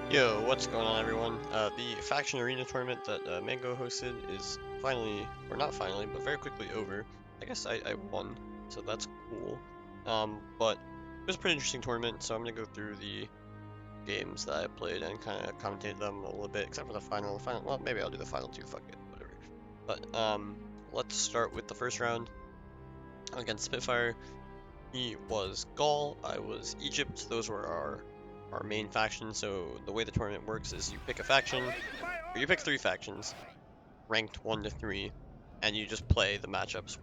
Yo, what's going on, everyone? The faction arena tournament that Mango hosted is finally, or not finally, but very quickly over. I guess I won, so that's cool. But it was a pretty interesting tournament, so I'm gonna go through the games that I played and kind of commentate them a little bit, except for the final. Well, maybe I'll do the final two. Fuck it, whatever. But let's start with the first round against Spitfire. He was Gaul, I was Egypt. Those were our main faction. So the way the tournament works is you pick a faction, or you pick three factions, ranked 1 to 3, and you just play the matchups.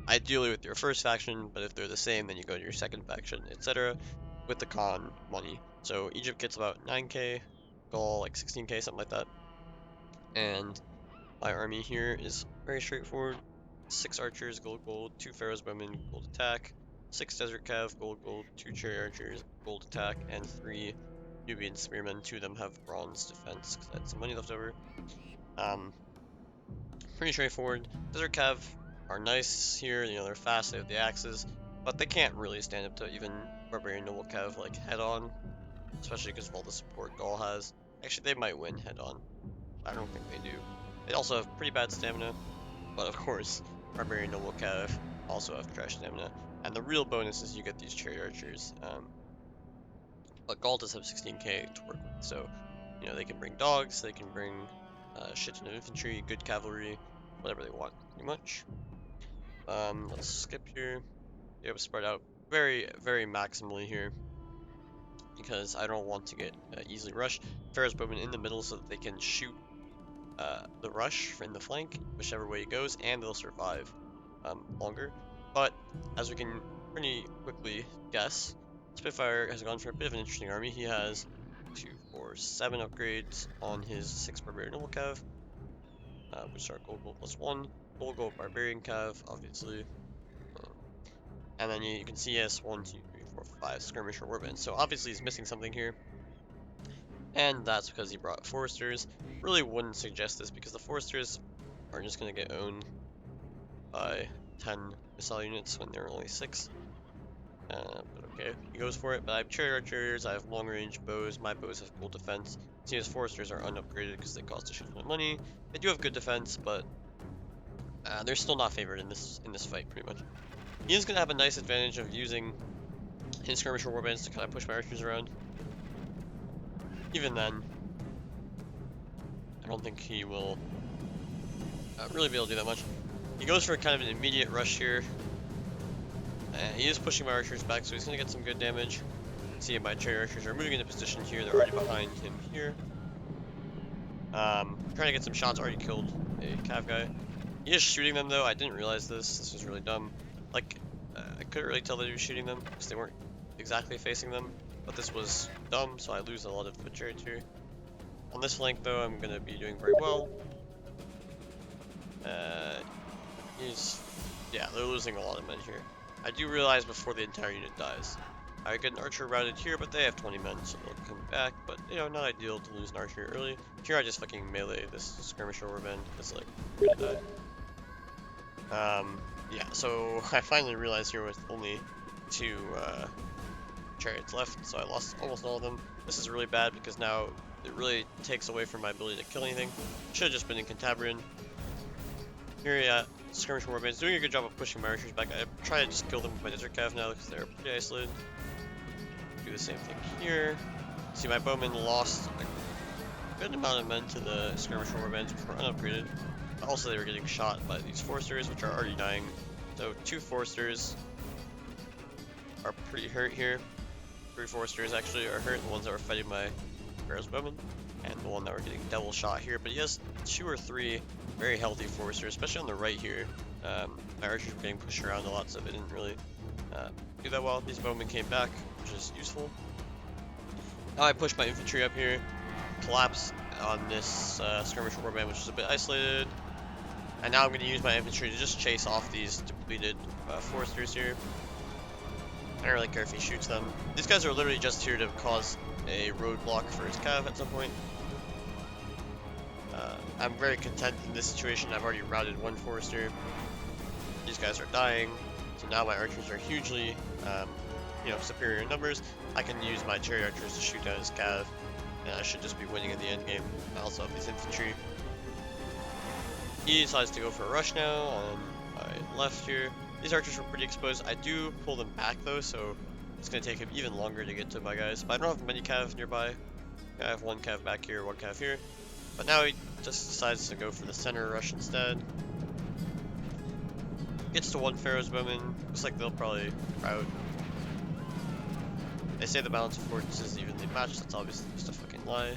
Ideally with your first faction, but if they're the same, then you go to your second faction, etc. with the con money. So Egypt gets about 9k, Gaul like 16k, something like that. And my army here is very straightforward. 6 archers, gold, 2 pharaohs bowmen, gold attack, 6 desert cav, gold, 2 cherry archers, gold attack, and 3 Nubian spearmen. 2 of them have bronze defense because I had some money left over. Pretty straightforward. Desert cav are nice here, they're fast, they have the axes, but they can't really stand up to even barbarian noble cav like head on, especially because of all the support Gaul has. Actually, they might win head on. I don't think they do. They also have pretty bad stamina, but of course, Barbarian Noble Cav also have trash stamina. And the real bonus is you get these Cherry Archers. But Gaul does have 16k to work with, so they can bring dogs, they can bring shit ton of infantry, good cavalry, whatever they want, pretty much. Let's skip here. Yeah, spread out very, very maximally here because I don't want to get easily rushed. Pharaoh's bowmen in the middle so that they can shoot the rush in the flank, whichever way it goes, and they'll survive longer. But as we can pretty quickly guess, Spitfire has gone for a bit of an interesting army. He has 2, 4, 7 upgrades on his 6 Barbarian Noble Cav, which are gold plus 1, gold Barbarian Cav, obviously. And then you can see he has 1, 2, 3, 4, 5 Skirmisher Warbands. So obviously he's missing something here. And that's because he brought Foresters. Really wouldn't suggest this because the Foresters are just going to get owned by 10 missile units when there are only 6. But okay, he goes for it. But I have Cherry Archers, I have long range bows, my bows have cool defense. See, his Foresters are unupgraded because they cost a shit ton of money. They do have good defense, but they're still not favored in this fight, pretty much. He is going to have a nice advantage of using his Skirmisher Warbands to kind of push my archers around. Even then, I don't think he will really be able to do that much. He goes for kind of an immediate rush here. He is pushing my archers back, so he's going to get some good damage. See, my cherry archers are moving into position here. They're already behind him here. Trying to get some shots. Already killed a cav guy. He is shooting them, though. I didn't realize this. This was really dumb. Like, I couldn't really tell that he was shooting them because they weren't exactly facing them. But this was dumb, so I lose a lot of foot charge here. On this flank, though, I'm going to be doing very well. Yeah, they're losing a lot of men here. I do realize before the entire unit dies. I get an archer routed here, but they have 20 men, so they'll come back. But, not ideal to lose an archer early. Here I just fucking melee this skirmisher warband, because, like, we're gonna die. Yeah, so I finally realized here with only 2, chariots left, so I lost almost all of them. This is really bad because now it really takes away from my ability to kill anything. Should have just been in Cantabrian. Here, yeah, Skirmish Warbands doing a good job of pushing my archers back. I try to just kill them with my Desert Cav now because they're pretty isolated. Do the same thing here. See, my bowmen lost a good amount of men to the Skirmish Warbands, which were unupgraded. Also, they were getting shot by these Foresters, which are already dying. So, 2 Foresters are pretty hurt here. 3 Foresters actually are hurt, the ones that were fighting my Pharaoh's bowmen, and the one that were getting double shot here. But he has 2 or 3 very healthy Foresters, especially on the right here. My archers were getting pushed around a lot, so they didn't really do that well. These bowmen came back, which is useful. Now I push my infantry up here, collapse on this skirmish warband, which is a bit isolated. And now I'm going to use my infantry to just chase off these depleted Foresters here. I don't really care if he shoots them. These guys are literally just here to cause a roadblock for his cav at some point. I'm very content in this situation. I've already routed 1 Forester. These guys are dying, so now my archers are hugely superior numbers, I can use my cherry archers to shoot down his cav, and I should just be winning in the end game. I also have these infantry. He decides to go for a rush now on my left here. These archers were pretty exposed. I do pull them back though, so it's going to take him even longer to get to my guys. But I don't have many cav nearby. I have one cav back here, one cav here. But now he just decides to go for the center rush instead. Gets to one Pharaoh's Bowman. Looks like they'll probably rout. They say the balance of forces is evenly matched. That's obviously just a fucking lie.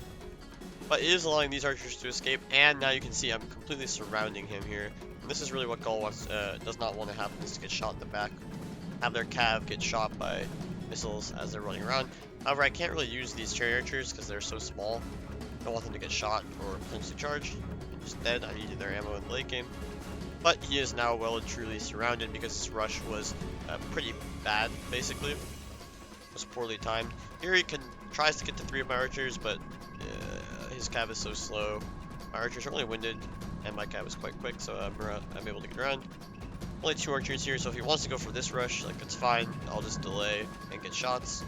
But it is allowing these archers to escape, and now you can see I'm completely surrounding him here. And this is really what Gaul wants, does not want to happen, is to get shot in the back. Have their cav get shot by missiles as they're running around. However, I can't really use these cherry archers because they're so small. I don't want them to get shot or potentially charged. Instead, I needed their ammo in the late game. But he is now well and truly surrounded because his rush was pretty bad, basically. It was poorly timed. Here he tries to get to 3 of my archers, but his cav is so slow. My archers are only winded, and my cav is quite quick, so I'm able to get around. Only 2 archers here, so if he wants to go for this rush, like, it's fine. I'll just delay and get shots.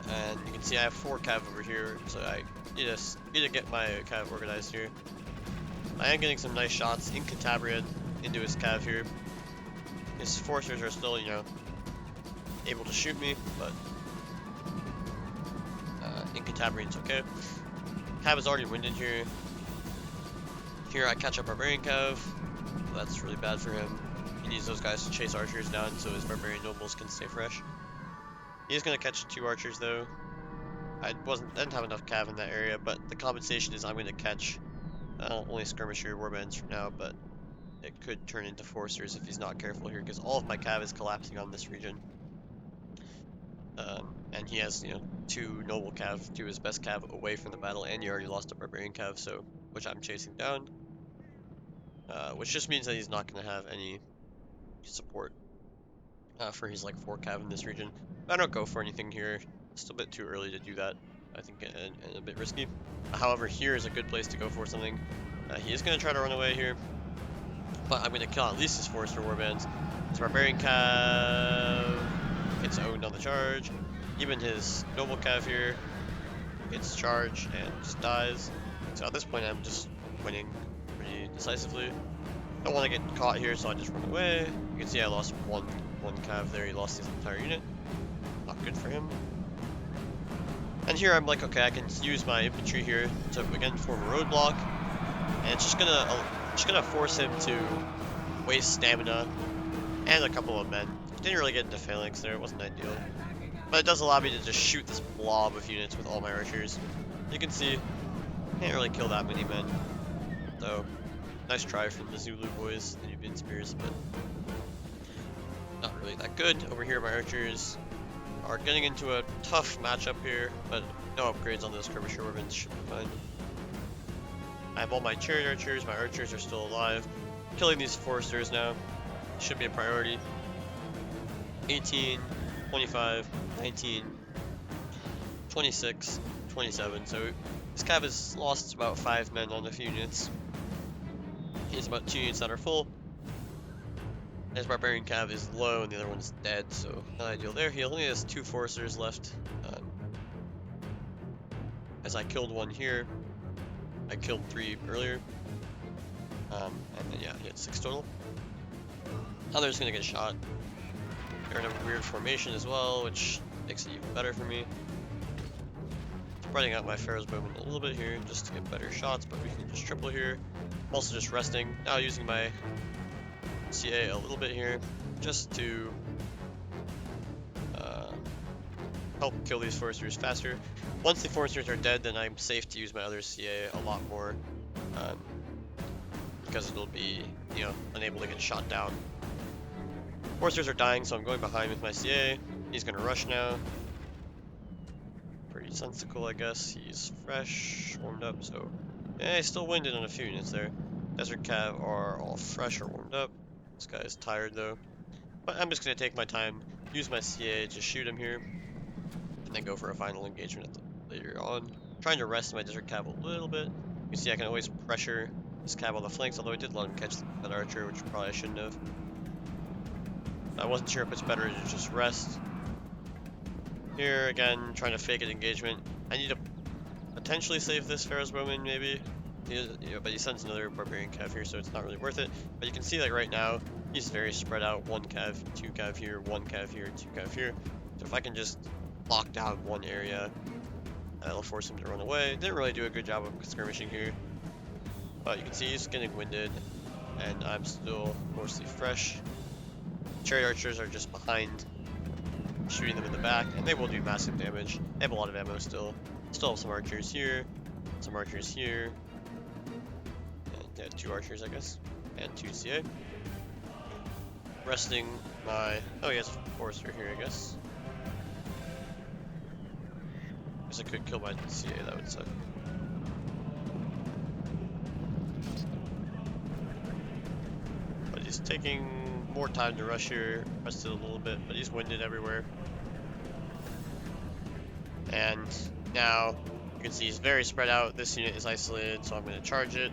And you can see I have 4 cav over here, so I need to get my cav organized here. I am getting some nice shots in Cantabrian into his cav here. His forcers are still, able to shoot me, but in Cantabrian's okay. Cav is already winded here. Here I catch up Barbarian cav. That's really bad for him. He needs those guys to chase archers down so his Barbarian nobles can stay fresh. He is going to catch 2 archers though. I didn't have enough cav in that area, but the compensation is I'm going to catch only skirmisher warbands for now, but it could turn into forcers if he's not careful here, because all of my cav is collapsing on this region. And he has, 2 noble cav, 2 his best cav away from the battle, and he already lost a barbarian cav, so which I'm chasing down. Which just means that he's not going to have any support for his 4 cav in this region. I don't go for anything here. It's still a bit too early to do that, I think, and a bit risky. However, here is a good place to go for something. He is going to try to run away here, but I'm going to kill at least his forester warbands. His barbarian cav gets owned on the charge. Even his noble cav here gets charged and just dies. So at this point, I'm just winning pretty decisively. Don't want to get caught here, so I just run away. You can see I lost one cav there. He lost his entire unit. Not good for him. And here I'm like, okay, I can use my infantry here to again form a roadblock, and it's just gonna force him to waste stamina and a couple of men. Didn't really get into phalanx there, it wasn't ideal, but it does allow me to just shoot this blob of units with all my archers. You can see, can't really kill that many men, though. Nice try from the Zulu boys, the Nubian spears, but not really that good. Over here, my archers are getting into a tough matchup here, but no upgrades on those skirmisher weapons should be fine. I have all my chariot archers, my archers are still alive. Killing these foresters now should be a priority. 18, 25, 19, 26, 27, so this cav has lost about 5 men on a few units. He has about 2 units that are full. His barbarian cav is low and the other one's dead, so not ideal there. He only has 2 foresters left. As I killed 1 here, I killed 3 earlier, and then yeah, he had 6 total. Other's gonna get shot. They're in a weird formation as well, which makes it even better for me. Spreading out my Pharaoh's Bowman a little bit here just to get better shots, but we can just triple here. I'm also just resting, now using my CA a little bit here, just to help kill these foresters faster. Once the foresters are dead, then I'm safe to use my other CA a lot more, because it'll be, unable to get shot down. Foresters are dying, so I'm going behind with my CA. He's gonna rush now. Pretty sensical, I guess. He's fresh, warmed up, so yeah, he's still winded on a few units there. Desert Cav are all fresh or warmed up. This guy is tired though. But I'm just gonna take my time, use my CA, just shoot him here, and then go for a final engagement later on. Trying to rest my Desert Cav a little bit. You see I can always pressure this Cav on the flanks, although I did let him catch that archer, which probably I shouldn't have. I wasn't sure if it's better to just rest. Here again, trying to fake an engagement. I need to potentially save this Pharaoh's Bowman, maybe. But he sends another Barbarian Cav here, so it's not really worth it. But you can see that right now, he's very spread out. 1 Cav, 2 Cav here, 1 Cav here, 2 Cav here. So if I can just lock down one area, that'll force him to run away. Didn't really do a good job of skirmishing here. But you can see he's getting winded, and I'm still mostly fresh. Chariot archers are just behind, shooting them in the back, and they will do massive damage. They have a lot of ammo still. Still have some archers here, some archers here, and yeah, 2 archers, I guess, and 2 CA. Resting my... oh, he has a forester here, I guess. Guess I could kill my CA, that would suck. But he's taking more time to rush here, rested a little bit, but he's winded everywhere. And now you can see he's very spread out. This unit is isolated, so I'm going to charge it.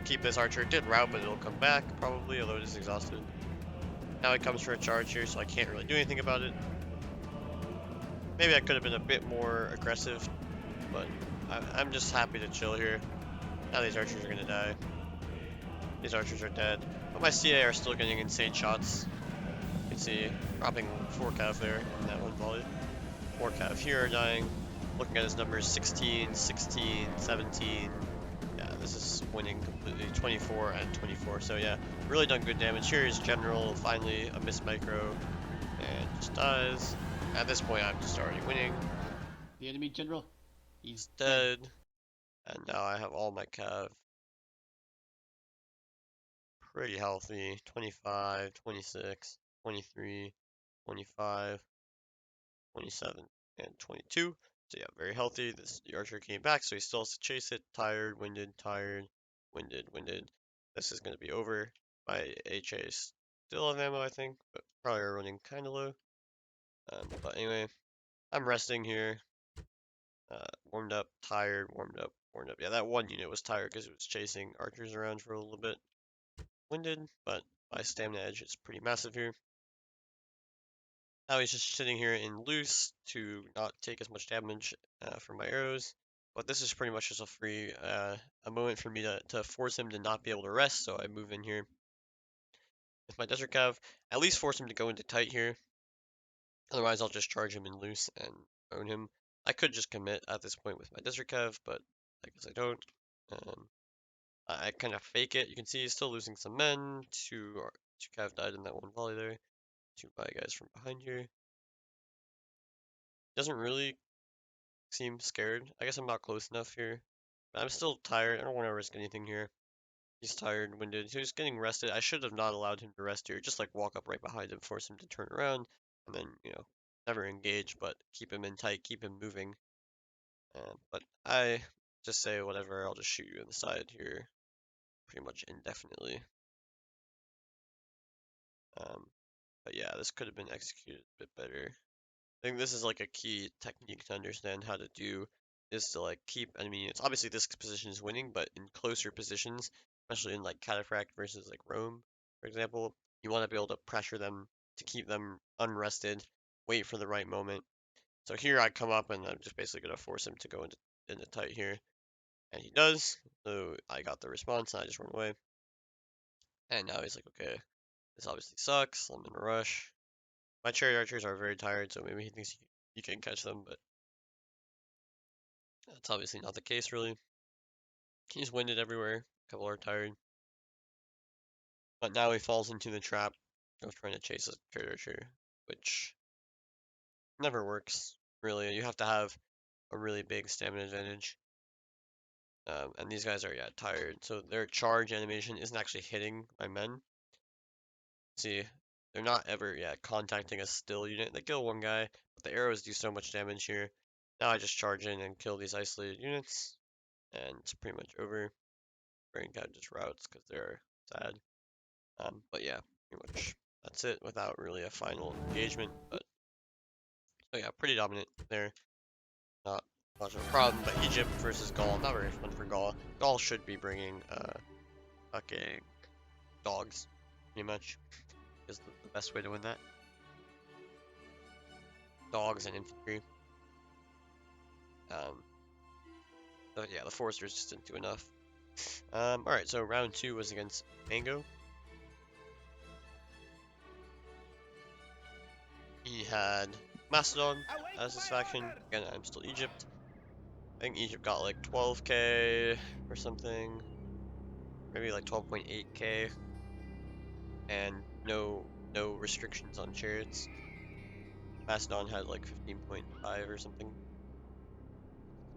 Keep this archer. It did route, but it'll come back probably, although it is exhausted. Now it comes for a charge here, so I can't really do anything about it. Maybe I could have been a bit more aggressive, but I'm just happy to chill here. Now these archers are going to die. These archers are dead. But my CA are still getting insane shots. You can see dropping 4 cav there in that one volley. 4 cav here are dying. Looking at his numbers, 16, 16, 17. Yeah, this is winning completely. 24 and 24. So yeah, really done good damage. Here is General, finally a miss micro, and just dies. At this point, I'm just already winning. The enemy general, He's dead. And now I have all my cav. Pretty healthy. 25, 26, 23, 25, 27, and 22. So yeah, very healthy. The archer came back, so he still has to chase it. Tired, winded, winded, winded. This is going to be over. My HA is still have ammo, I think, but probably running kind of low. But anyway, I'm resting here. Warmed up, tired, warmed up, warmed up. Yeah, that one unit was tired because it was chasing archers around for a little bit. Winded, but my stamina edge is pretty massive here. Now he's just sitting here in loose to not take as much damage from my arrows. But this is pretty much just a moment for me to force him to not be able to rest. So I move in here with my Desert Cav. At least force him to go into tight here. Otherwise, I'll just charge him in loose and own him. I could just commit at this point with my Desert Cav, but I guess I don't. I kind of fake it. You can see he's still losing some men. 2 Cav died in that one volley there. 2 by guys from behind here. Doesn't really seem scared. I guess I'm not close enough here. But I'm still tired. I don't want to risk anything here. He's tired, winded. He's getting rested. I should have not allowed him to rest here. Just like walk up right behind him, force him to turn around, and then, never engage, but keep him in tight, keep him moving. But I just say whatever, I'll just shoot you in the side here pretty much indefinitely. But yeah, this could have been executed a bit better. I think this is like a key technique to understand how to do is to like keep enemy units. Obviously this position is winning, but in closer positions, especially in like Cataphract versus like Rome, for example, you want to be able to pressure them to keep them unrested, wait for the right moment. So here I come up and I'm just basically gonna force him to go into tight here. And he does. So I got the response and I just run away. And now he's like, okay, this obviously sucks. I'm in a rush. My chariot archers are very tired, so maybe he thinks you can catch them, but that's obviously not the case, really. He's winded everywhere. A couple are tired. But now he falls into the trap of trying to chase a chariot archer, which never works, really. You have to have a really big stamina advantage. And these guys are, yeah, tired. So their charge animation isn't actually hitting my men. See, they're not ever, yeah, contacting a still unit. They kill one guy, but the arrows do so much damage here. Now I just charge in and kill these isolated units, and it's pretty much over. Brain Cat just routes because they're sad. But yeah, pretty much that's it without really a final engagement. But so yeah, pretty dominant there. Not much of a problem. But Egypt versus Gaul, not very fun for Gaul. Gaul should be bringing fucking dogs, pretty much. is the best way to win that. Dogs and infantry. But yeah, the foresters just didn't do enough. Alright, so round 2 was against Mango. He had Macedon as his faction. Again, I'm still Egypt. I think Egypt got like 12k or something. Maybe like 12.8k. And no restrictions on chariots. Macedon had like 15.5 or something.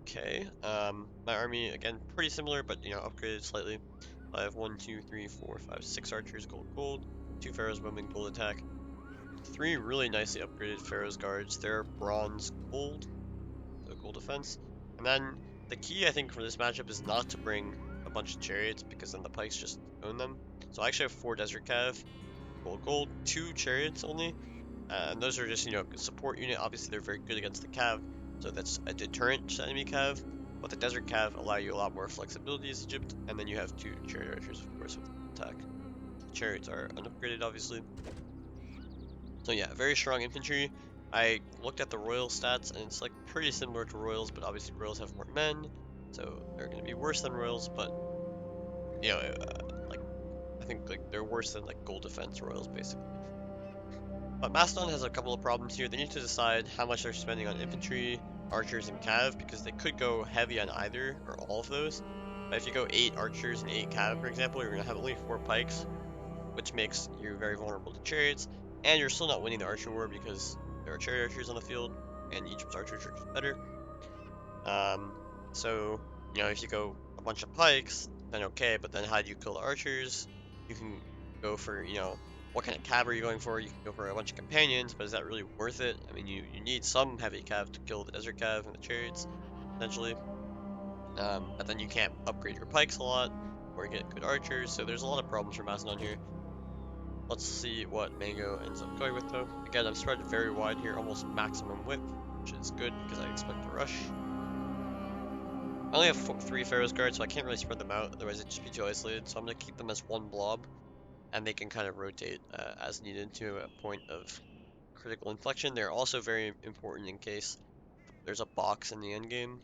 Okay, my army, again, pretty similar, but, you know, upgraded slightly. I have 1, 2, 3, 4, 5, 6 archers, gold, 2 pharaohs, women, gold attack, 3 really nicely upgraded pharaohs guards. They're bronze gold, so gold defense. And then the key, I think, for this matchup is not to bring a bunch of chariots, because then the pikes just own them. So I actually have 4 desert cav, gold, 2 chariots only, and those are just, you know, support unit. Obviously, they're very good against the cav, so that's a deterrent to enemy cav. But the desert cav allow you a lot more flexibility as Egypt, and then you have 2 chariot archers, of course, with attack. The chariots are unupgraded, obviously. So yeah, very strong infantry. I looked at the royal stats, and it's like pretty similar to royals, but obviously royals have more men, so they're going to be worse than royals. But you know, like I think like they're worse than like gold defense royals, basically. But Macedon has a couple of problems here. They need to decide how much they're spending on infantry, archers, and cav, because they could go heavy on either or all of those. But if you go 8 archers and 8 cav, for example, you're going to have only 4 pikes, which makes you very vulnerable to chariots, and you're still not winning the archer war because there are chariot archers on the field, and Egypt's archers are just better. So, you know, if you go a bunch of pikes, then okay, but then how do you kill the archers? You can go for, you know, what kind of cav are you going for? You can go for a bunch of companions, but is that really worth it? I mean, you need some heavy cav to kill the desert cav and the chariots, essentially. But then you can't upgrade your pikes a lot, or get good archers, so there's a lot of problems for Macedon here. Let's see what Mango ends up going with, though. Again, I'm spread very wide here, almost maximum width, which is good because I expect to rush. I only have 3 pharaohs guards, so I can't really spread them out, otherwise it'd just be too isolated, so I'm going to keep them as one blob, and they can kind of rotate as needed to a point of critical inflection. They're also very important in case there's a box in the endgame.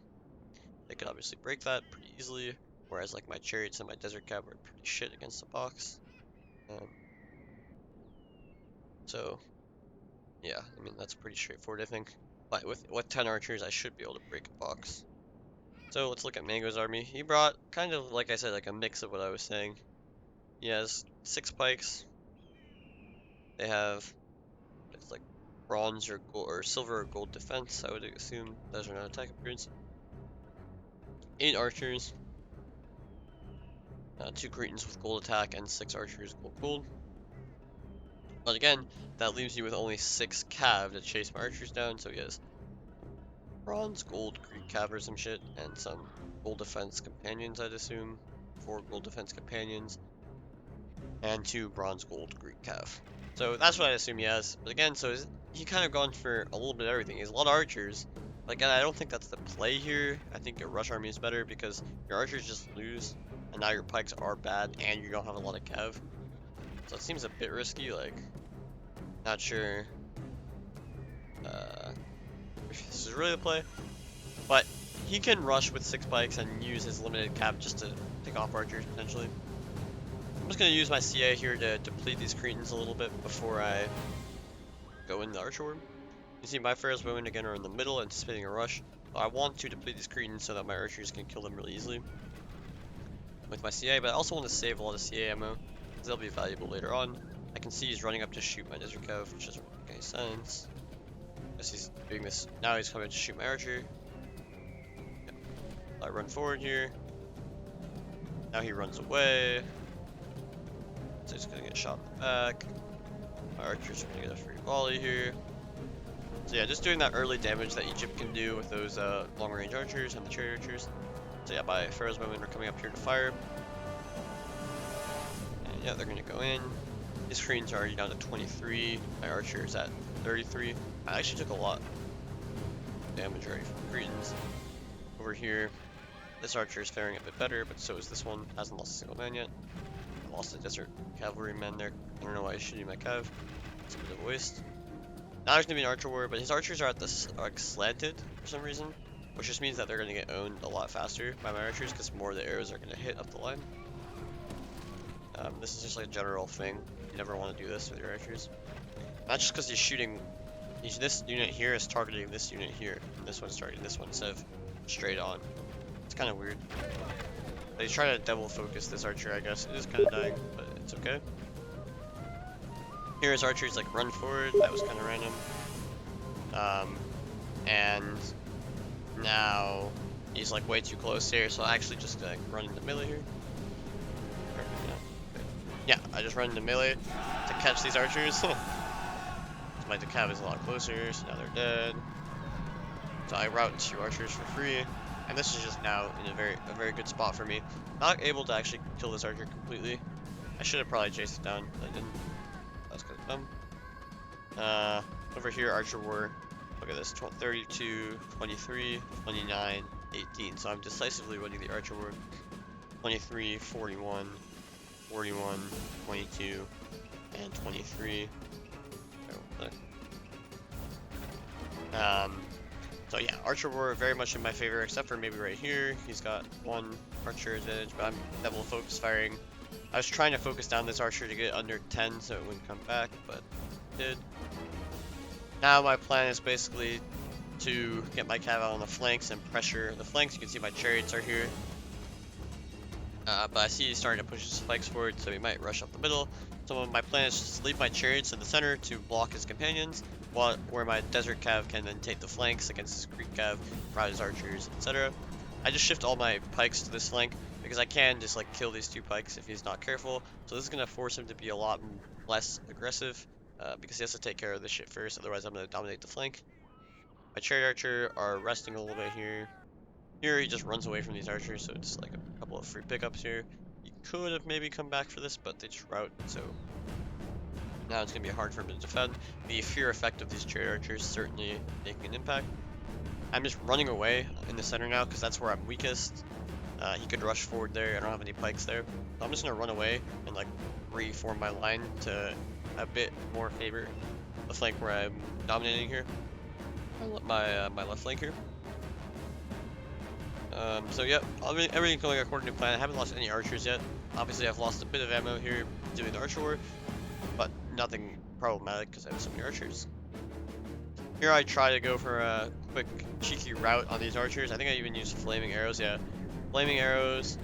They could obviously break that pretty easily, whereas like my chariots and my desert cav are pretty shit against the box. So yeah, I mean that's pretty straightforward, I think. But with 10 archers, I should be able to break a box. So let's look at Mango's army. He brought kind of, like I said, like a mix of what I was saying. He has 6 pikes. They have, it's like bronze or gold or silver or gold defense. I would assume those are not attack upgrades. 8 archers. 2 Cretans with gold attack and 6 archers gold. But again, that leaves you with only 6 cav to chase my archers down. So he has bronze, gold, Greek cav or some shit, and some gold defense companions, I'd assume. 4 gold defense companions, and 2 bronze, gold, Greek cav. So that's what I assume he has. But again, so he kind of gone for a little bit of everything. He has a lot of archers. But again, I don't think that's the play here. I think your rush army is better because your archers just lose, and now your pikes are bad, and you don't have a lot of cav. So it seems a bit risky, like, not sure if this is really the play. But he can rush with 6 pikes and use his limited cav just to pick off archers, potentially. I'm just going to use my CA here to deplete these Cretans a little bit before I go in the archer war. You see my pharaohs women again are in the middle, anticipating a rush. I want to deplete these Cretans so that my archers can kill them really easily with my CA, but I also want to save a lot of CA ammo, because they'll be valuable later on. I can see he's running up to shoot my desert cav, which doesn't make any sense. As he's doing this, now he's coming to shoot my archer. Yep. I run forward here. Now he runs away. So he's gonna get shot in the back. My archers are gonna get a free volley here. So yeah, just doing that early damage that Egypt can do with those long-range archers and the chariot archers. So yeah, my pharaoh's women are coming up here to fire. And yeah, they're gonna go in. His Cretans are already down to 23. My archer is at 33. I actually took a lot of damage already from the Cretans. Over here, this archer is faring a bit better, but so is this one. Hasn't lost a single man yet. lost a desert cavalryman there. I don't know why he's shooting my cav. It's a bit of a waste. Now there's gonna be an archer war, but his archers are at the like slanted for some reason, which just means that they're gonna get owned a lot faster by my archers because more of the arrows are gonna hit up the line. This is just like a general thing. You never want to do this with your archers. Not just because he's shooting. This unit here is targeting this unit here, and this one's targeting this one instead of straight on. It's kind of weird. But he's trying to double focus this archer, I guess. It is kind of dying, but it's okay. Here his archer's like run forward. That was kind of random. And now he's like way too close here, so I actually just like run into melee here. Yeah, I just run into melee to catch these archers. My decav is a lot closer, so now they're dead. So I route 2 archers for free, and this is just now in a very good spot for me. Not able to actually kill this archer completely. I should have probably chased it down, but I didn't. That's kind of dumb. Over here, archer war. Look at this: 32, 23, 29, 18. So I'm decisively winning the archer war. 23, 41, 41, 22, and 23. So yeah, archer war very much in my favor, except for maybe right here. He's got 1 archer advantage, but I'm double focus firing. I was trying to focus down this archer to get it under 10 so it wouldn't come back, but it did. Now my plan is basically to get my cav out on the flanks and pressure the flanks. You can see my chariots are here. But I see he's starting to push his spikes forward, so he might rush up the middle. So my plan is just to leave my chariots in the center to block his companions, where my desert cav can then take the flanks against his creek cav, route his archers, etc. I just shift all my pikes to this flank because I can just like kill these 2 pikes if he's not careful. So this is gonna force him to be a lot less aggressive because he has to take care of this shit first. Otherwise, I'm gonna dominate the flank. My chariot archer are resting a little bit here. Here he just runs away from these archers, so it's like a couple of free pickups here. You could have maybe come back for this, but they just route, so now it's going to be hard for him to defend. The fear effect of these chariot archers certainly making an impact. I'm just running away in the center now because that's where I'm weakest. He could rush forward there. I don't have any pikes there. So I'm just going to run away and like reform my line to a bit more favor the flank where I'm dominating here. My left flank here. So yep, everything going according to plan. I haven't lost any archers yet. Obviously I've lost a bit of ammo here doing the archer war, but nothing problematic because I have so many archers. Here I try to go for a quick cheeky route on these archers. I think I even used flaming arrows, yeah. Flaming arrows.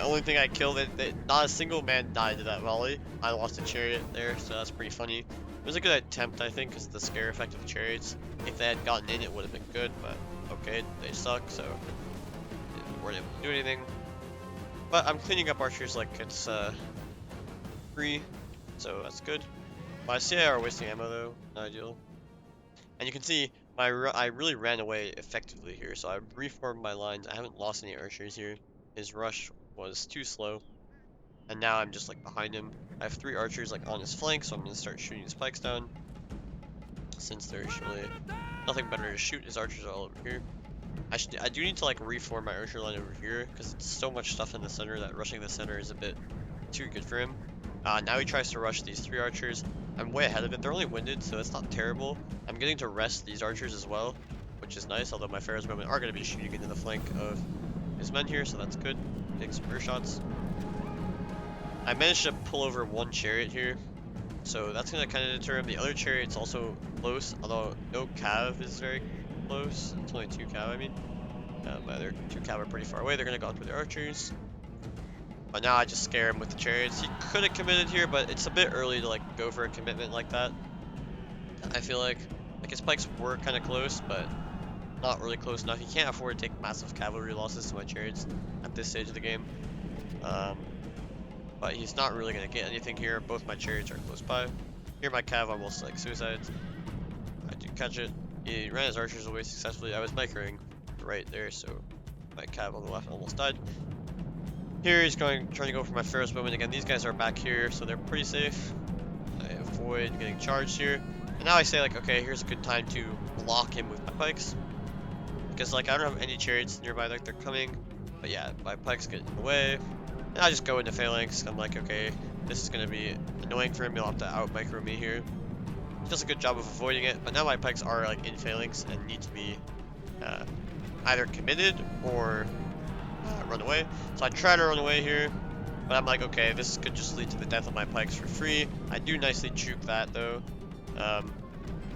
Only thing I killed, not a single man died to that volley. I lost a chariot there, so that's pretty funny. It was a good attempt, I think, because the scare effect of the chariots. If they had gotten in, it would have been good, but okay, they suck, so they weren't able to do anything. But I'm cleaning up archers like it's free, so that's good. My CI are wasting ammo though, not ideal. And you can see I really ran away effectively here, so I reformed my lines. I haven't lost any archers here. His rush was too slow, and now I'm just like behind him. I have 3 archers like on his flank, so I'm gonna start shooting his pikes down. Since there's really nothing better to shoot, his archers are all over here. I do need to like reform my archer line over here because it's so much stuff in the center that rushing the center is a bit too good for him. Now he tries to rush these 3 archers. I'm way ahead of it. They're only winded, so it's not terrible. I'm getting to rest these archers as well, which is nice, although my Pharaoh's Bowmen are going to be shooting into the flank of his men here, so that's good. Take some rear shots. I managed to pull over 1 chariot here, so that's going to kind of deter him. The other chariot's also close, although no cav is very close. It's only 2 cav, I mean. My other 2 cav are pretty far away. They're going to go after the archers. But now I just scare him with the chariots. He could have committed here, but it's a bit early to like go for a commitment like that. I feel like his pikes were kind of close, but not really close enough. He can't afford to take massive cavalry losses to my chariots at this stage of the game. But he's not really going to get anything here. Both my chariots are close by. Here my cav almost like suicides. I do catch it. He ran his archers away successfully. I was microing right there, so my cav on the left almost died. Here he's trying to go for my Pharaoh's Bowmen again. These guys are back here, so they're pretty safe. I avoid getting charged here. And now I say like, okay, here's a good time to block him with my pikes. Because like I don't have any chariots nearby, like they're coming. But yeah, my pikes get in the way. And I just go into phalanx. I'm like, okay, this is gonna be annoying for him. He'll have to out micro me here. He does a good job of avoiding it, but now my pikes are like in phalanx and need to be uh, either committed or run away. So I try to run away here, but I'm like, okay, this could just lead to the death of my pikes for free. I do nicely juke that though.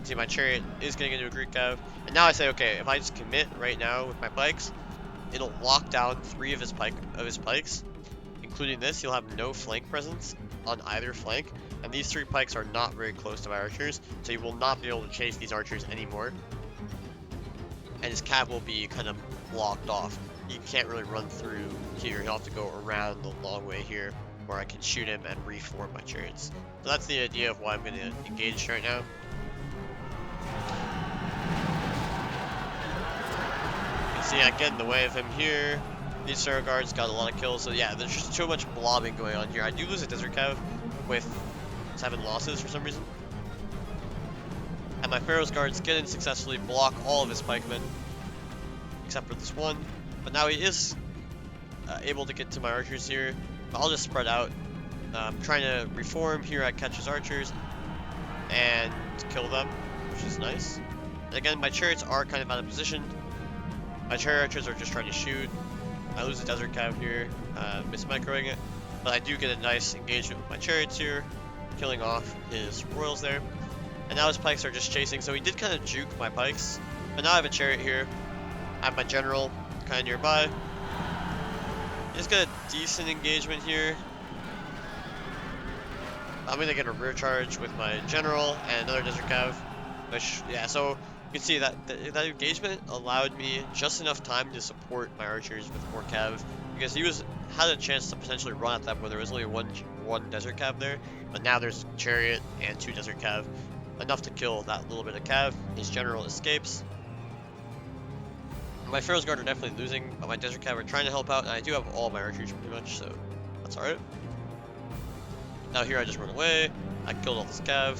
See, my chariot is getting into a Greek cav, and now I say, okay, if I just commit right now with my pikes, it'll lock down three of his pikes, including this. He'll have no flank presence on either flank, and these three pikes are not very close to my archers, so he will not be able to chase these archers anymore, and his cav will be kind of blocked off. He can't really run through here. He'll have to go around the long way here, where I can shoot him and reform my chariots. So that's the idea of why I'm going to engage right now. You can see I get in the way of him here. These Star Guards got a lot of kills, so yeah, there's just too much blobbing going on here. I do lose a Desert Cav with 7 losses for some reason. And my Pharaoh's Guards get in successfully, block all of his pikemen, except for this one. But now he is able to get to my archers here. But I'll just spread out. I'm trying to reform here. I catch his archers and kill them, which is nice. And again, my chariots are kind of out of position. My chariot archers are just trying to shoot. I lose the Desert Cav here, miss-microing it. But I do get a nice engagement with my chariots here, killing off his royals there. And now his pikes are just chasing, so he did kind of juke my pikes. But now I have a chariot here. I have my general kind of nearby. He's got a decent engagement here. I'm gonna get a rear charge with my general and another Desert Cav. Which, yeah, so you can see that that engagement allowed me just enough time to support my archers with more cav, because he had a chance to potentially run at them when there was only one Desert Cav there, but now there's chariot and 2 Desert Cav, enough to kill that little bit of cav. His general escapes. My Pharaoh's Guard are definitely losing, but my Desert Cav are trying to help out, and I do have all my archers pretty much, so that's alright. Now here I just run away. I killed all this cav.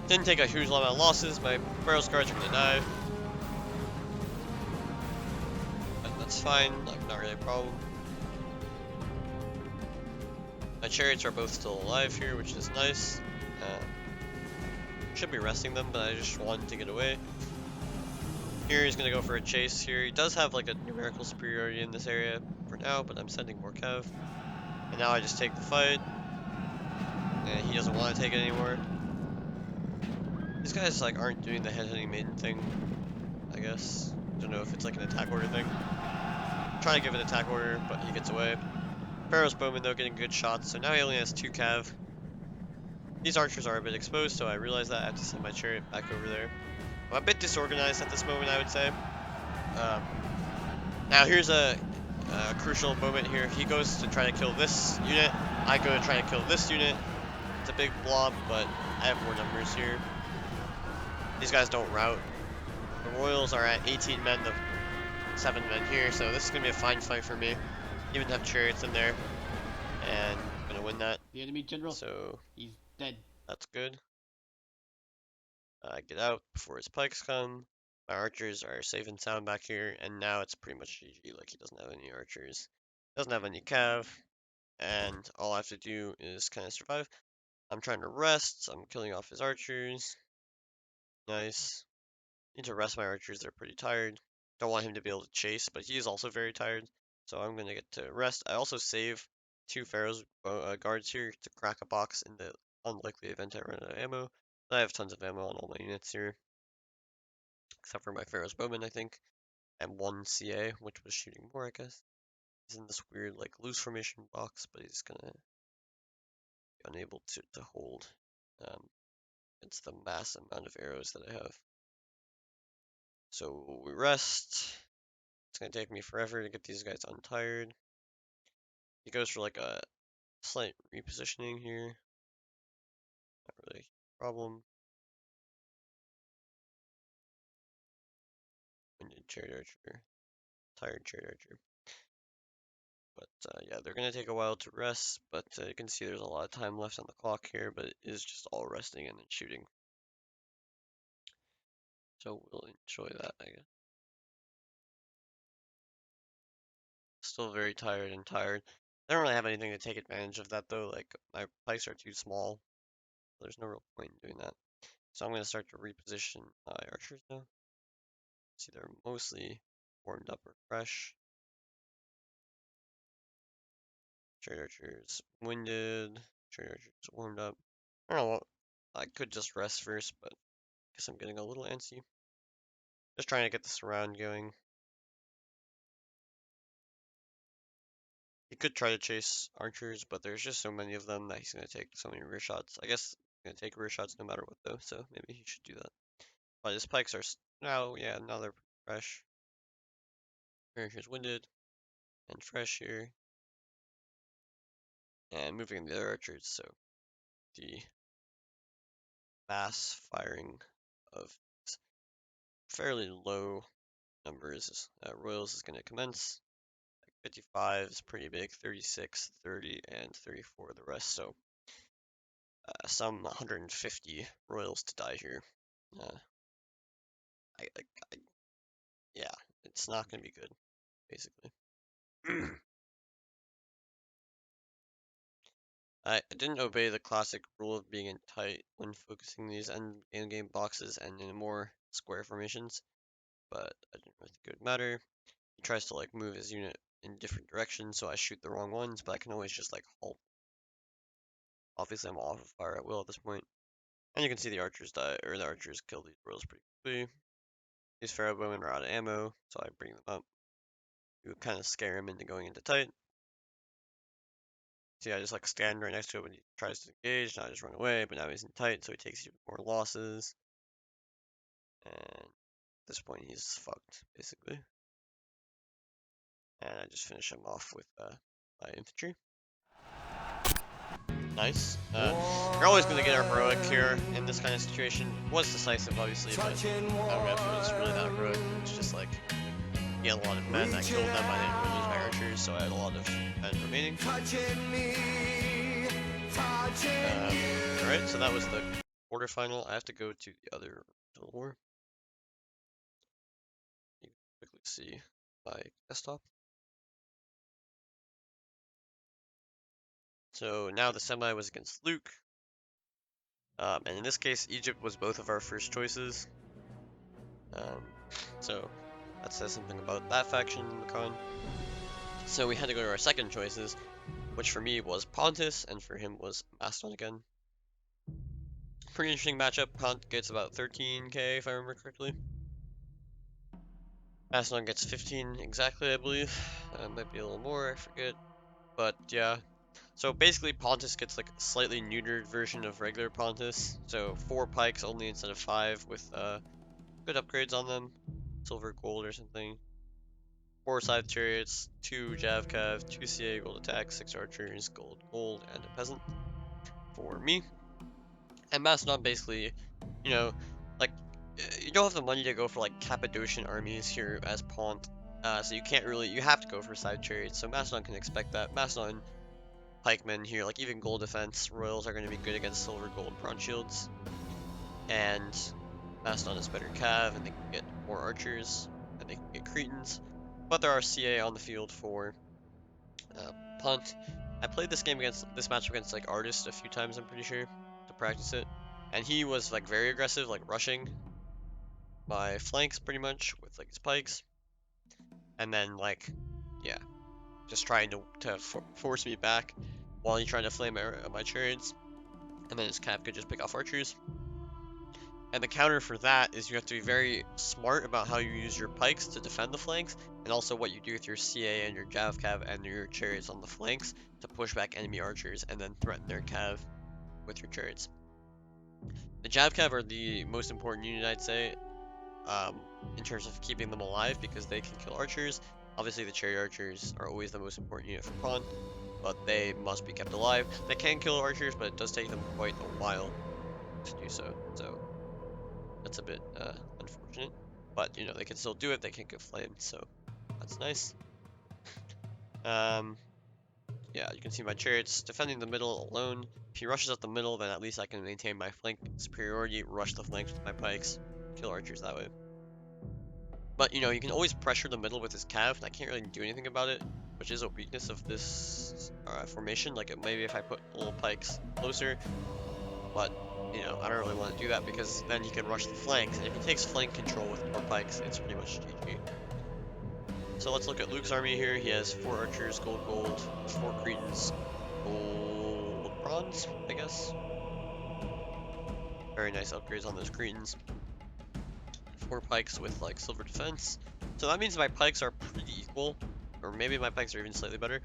Didn't take a huge amount of losses. My Pharaoh's Guards are gonna die. But that's fine, like not really a problem. My chariots are both still alive here, which is nice. Should be resting them, but I just wanted to get away. Here he's gonna go for a chase here. He does have like a numerical superiority in this area for now, but I'm sending more cav. And now I just take the fight. And he doesn't want to take it anymore. These guys like aren't doing the head-hitting maiden thing, I guess. Don't know if it's like an attack order thing. I'm trying to give an attack order, but he gets away. Pharaoh's Bowman though getting good shots, so now he only has 2 cav. These archers are a bit exposed, so I realize that I have to send my chariot back over there. I'm a bit disorganized at this moment, I would say. Now here's a crucial moment here. He goes to try to kill this unit. I go to try to kill this unit. It's a big blob, but I have more numbers here. These guys don't rout. The Royals are at 18 men to 7 men here, so this is going to be a fine fight for me. Even have chariots in there, and I'm going to win that. The enemy general. So He's dead. that's good. Get out before his pikes come. My archers are safe and sound back here, and now it's pretty much GG. Like, he doesn't have any archers, doesn't have any cav, and all I have to do is kind of survive. I'm trying to rest. I'm killing off his archers. Nice. Need to rest my archers. They're pretty tired. Don't want him to be able to chase, but he is also very tired. So I'm going to get to rest. I also save 2 Pharaoh's guards here to crack a box in the unlikely event I run out of ammo. I have tons of ammo on all my units here, except for my Pharaoh's Bowman, I think, and 1 CA, which was shooting more, I guess. He's in this weird, like, loose formation box, but he's gonna be unable to hold. It's the mass amount of arrows that I have. So we rest. It's gonna take me forever to get these guys untired. He goes for like a slight repositioning here. Not really a problem. Winded chariot archer. Tired chariot archer. But yeah, they're gonna take a while to rest, but you can see there's a lot of time left on the clock here, but it is just all resting and then shooting. So we'll enjoy that, I guess. Still very tired. I don't really have anything to take advantage of that though. Like my pikes are too small. There's no real point in doing that. So I'm gonna start to reposition my archers now. See, they're mostly warmed up or fresh. Trade archers winded. Trade archers warmed up. I don't know. I could just rest first, but I guess I'm getting a little antsy. Just trying to get this round going. He could try to chase archers, but there's just so many of them that he's gonna take so many rear shots. I guess he's gonna take rear shots no matter what though, so maybe he should do that. But his pikes are now, yeah, now they're fresh. Archers winded and fresh here, and moving the other archers, so the mass firing of fairly low numbers. Royals is going to commence. 55 is pretty big, 36, 30, and 34 the rest. So some 150 Royals to die here. Uh, I, yeah, it's not going to be good, basically. I didn't obey the classic rule of being in tight when focusing these end game boxes and in more square formations, but I didn't really think it would matter. He tries to like move his unit in different directions, so I shoot the wrong ones, but I can always just like halt. Obviously, I'm off of fire at will at this point. And you can see the archers die, or the archers kill these royals pretty quickly. These pharaoh bowmen are out of ammo, so I bring them up. You kind of scare him into going into tight. See, I just like stand right next to him when he tries to engage. Now I just run away, but now he's in tight, so he takes even more losses. And at this point, he's fucked, basically. And I just finish him off with my infantry. Nice. You're always going to get a heroic here in this kind of situation. Was decisive, obviously, but I don't know if it was really that heroic. It's just like, he had a lot of men. I killed them. I didn't really lose my archers, so I had a lot of men remaining. Alright, so that was the quarterfinal. I have to go to the other war. You can quickly see my desktop. So now the semi was against Luke. And in this case, Egypt was both of our first choices. So that says something about that faction in the con. So we had to go to our second choices, which for me was Pontus, and for him was Macedon again. Pretty interesting matchup. Pont gets about 13k if I remember correctly. Macedon gets 15 exactly, I believe. Might be a little more, I forget. But yeah. So basically Pontus gets like a slightly neutered version of regular Pontus. So 4 pikes only instead of 5 with good upgrades on them. Silver, gold or something. 4 scythe chariots, 2 jav cav, 2 CA gold attack, 6 archers, gold, and a peasant for me. And Macedon basically, you know, like, you don't have the money to go for like Cappadocian armies here as Pont. So you can't really, you have to go for side chariots. So Macedon can expect that. Macedon pikemen here, like even gold defense, royals are going to be good against silver, gold, bronze shields. And Macedon is better cav, and they can get more archers, and they can get cretans. But there are CA on the field for Punt. I played this match against like Artist a few times, I'm pretty sure, to practice it. And he was like very aggressive, like rushing my flanks pretty much with like his pikes. And then like, yeah, just trying to force me back while he tried to flame my chariots. And then his cap could just pick off archers. And the counter for that is you have to be very smart about how you use your pikes to defend the flanks, and also what you do with your CA and your Jav Cav and your chariots on the flanks to push back enemy archers and then threaten their Cav with your chariots. The Jav Cav are the most important unit, I'd say, in terms of keeping them alive because they can kill archers. Obviously, the chariot archers are always the most important unit for pawn, but they must be kept alive. They can kill archers, but it does take them quite a while to do so. So that's a bit unfortunate, but you know they can still do it. They can't get flamed, so that's nice. Yeah, you can see my chariots defending the middle alone. If he rushes up the middle, then at least I can maintain my flank superiority, rush the flanks with my pikes, kill archers that way. But, you know, you can always pressure the middle with his cav, and I can't really do anything about it, which is a weakness of this formation. Like, maybe if I put little pikes closer, but, you know, I don't really want to do that because then he can rush the flanks, and if he takes flank control with more pikes, it's pretty much GG. So let's look at Luke's army here. He has 4 archers, gold, 4 cretans, gold, bronze, I guess. Very nice upgrades on those cretans. 4 pikes with like silver defense. So that means my pikes are pretty equal, or maybe my pikes are even slightly better,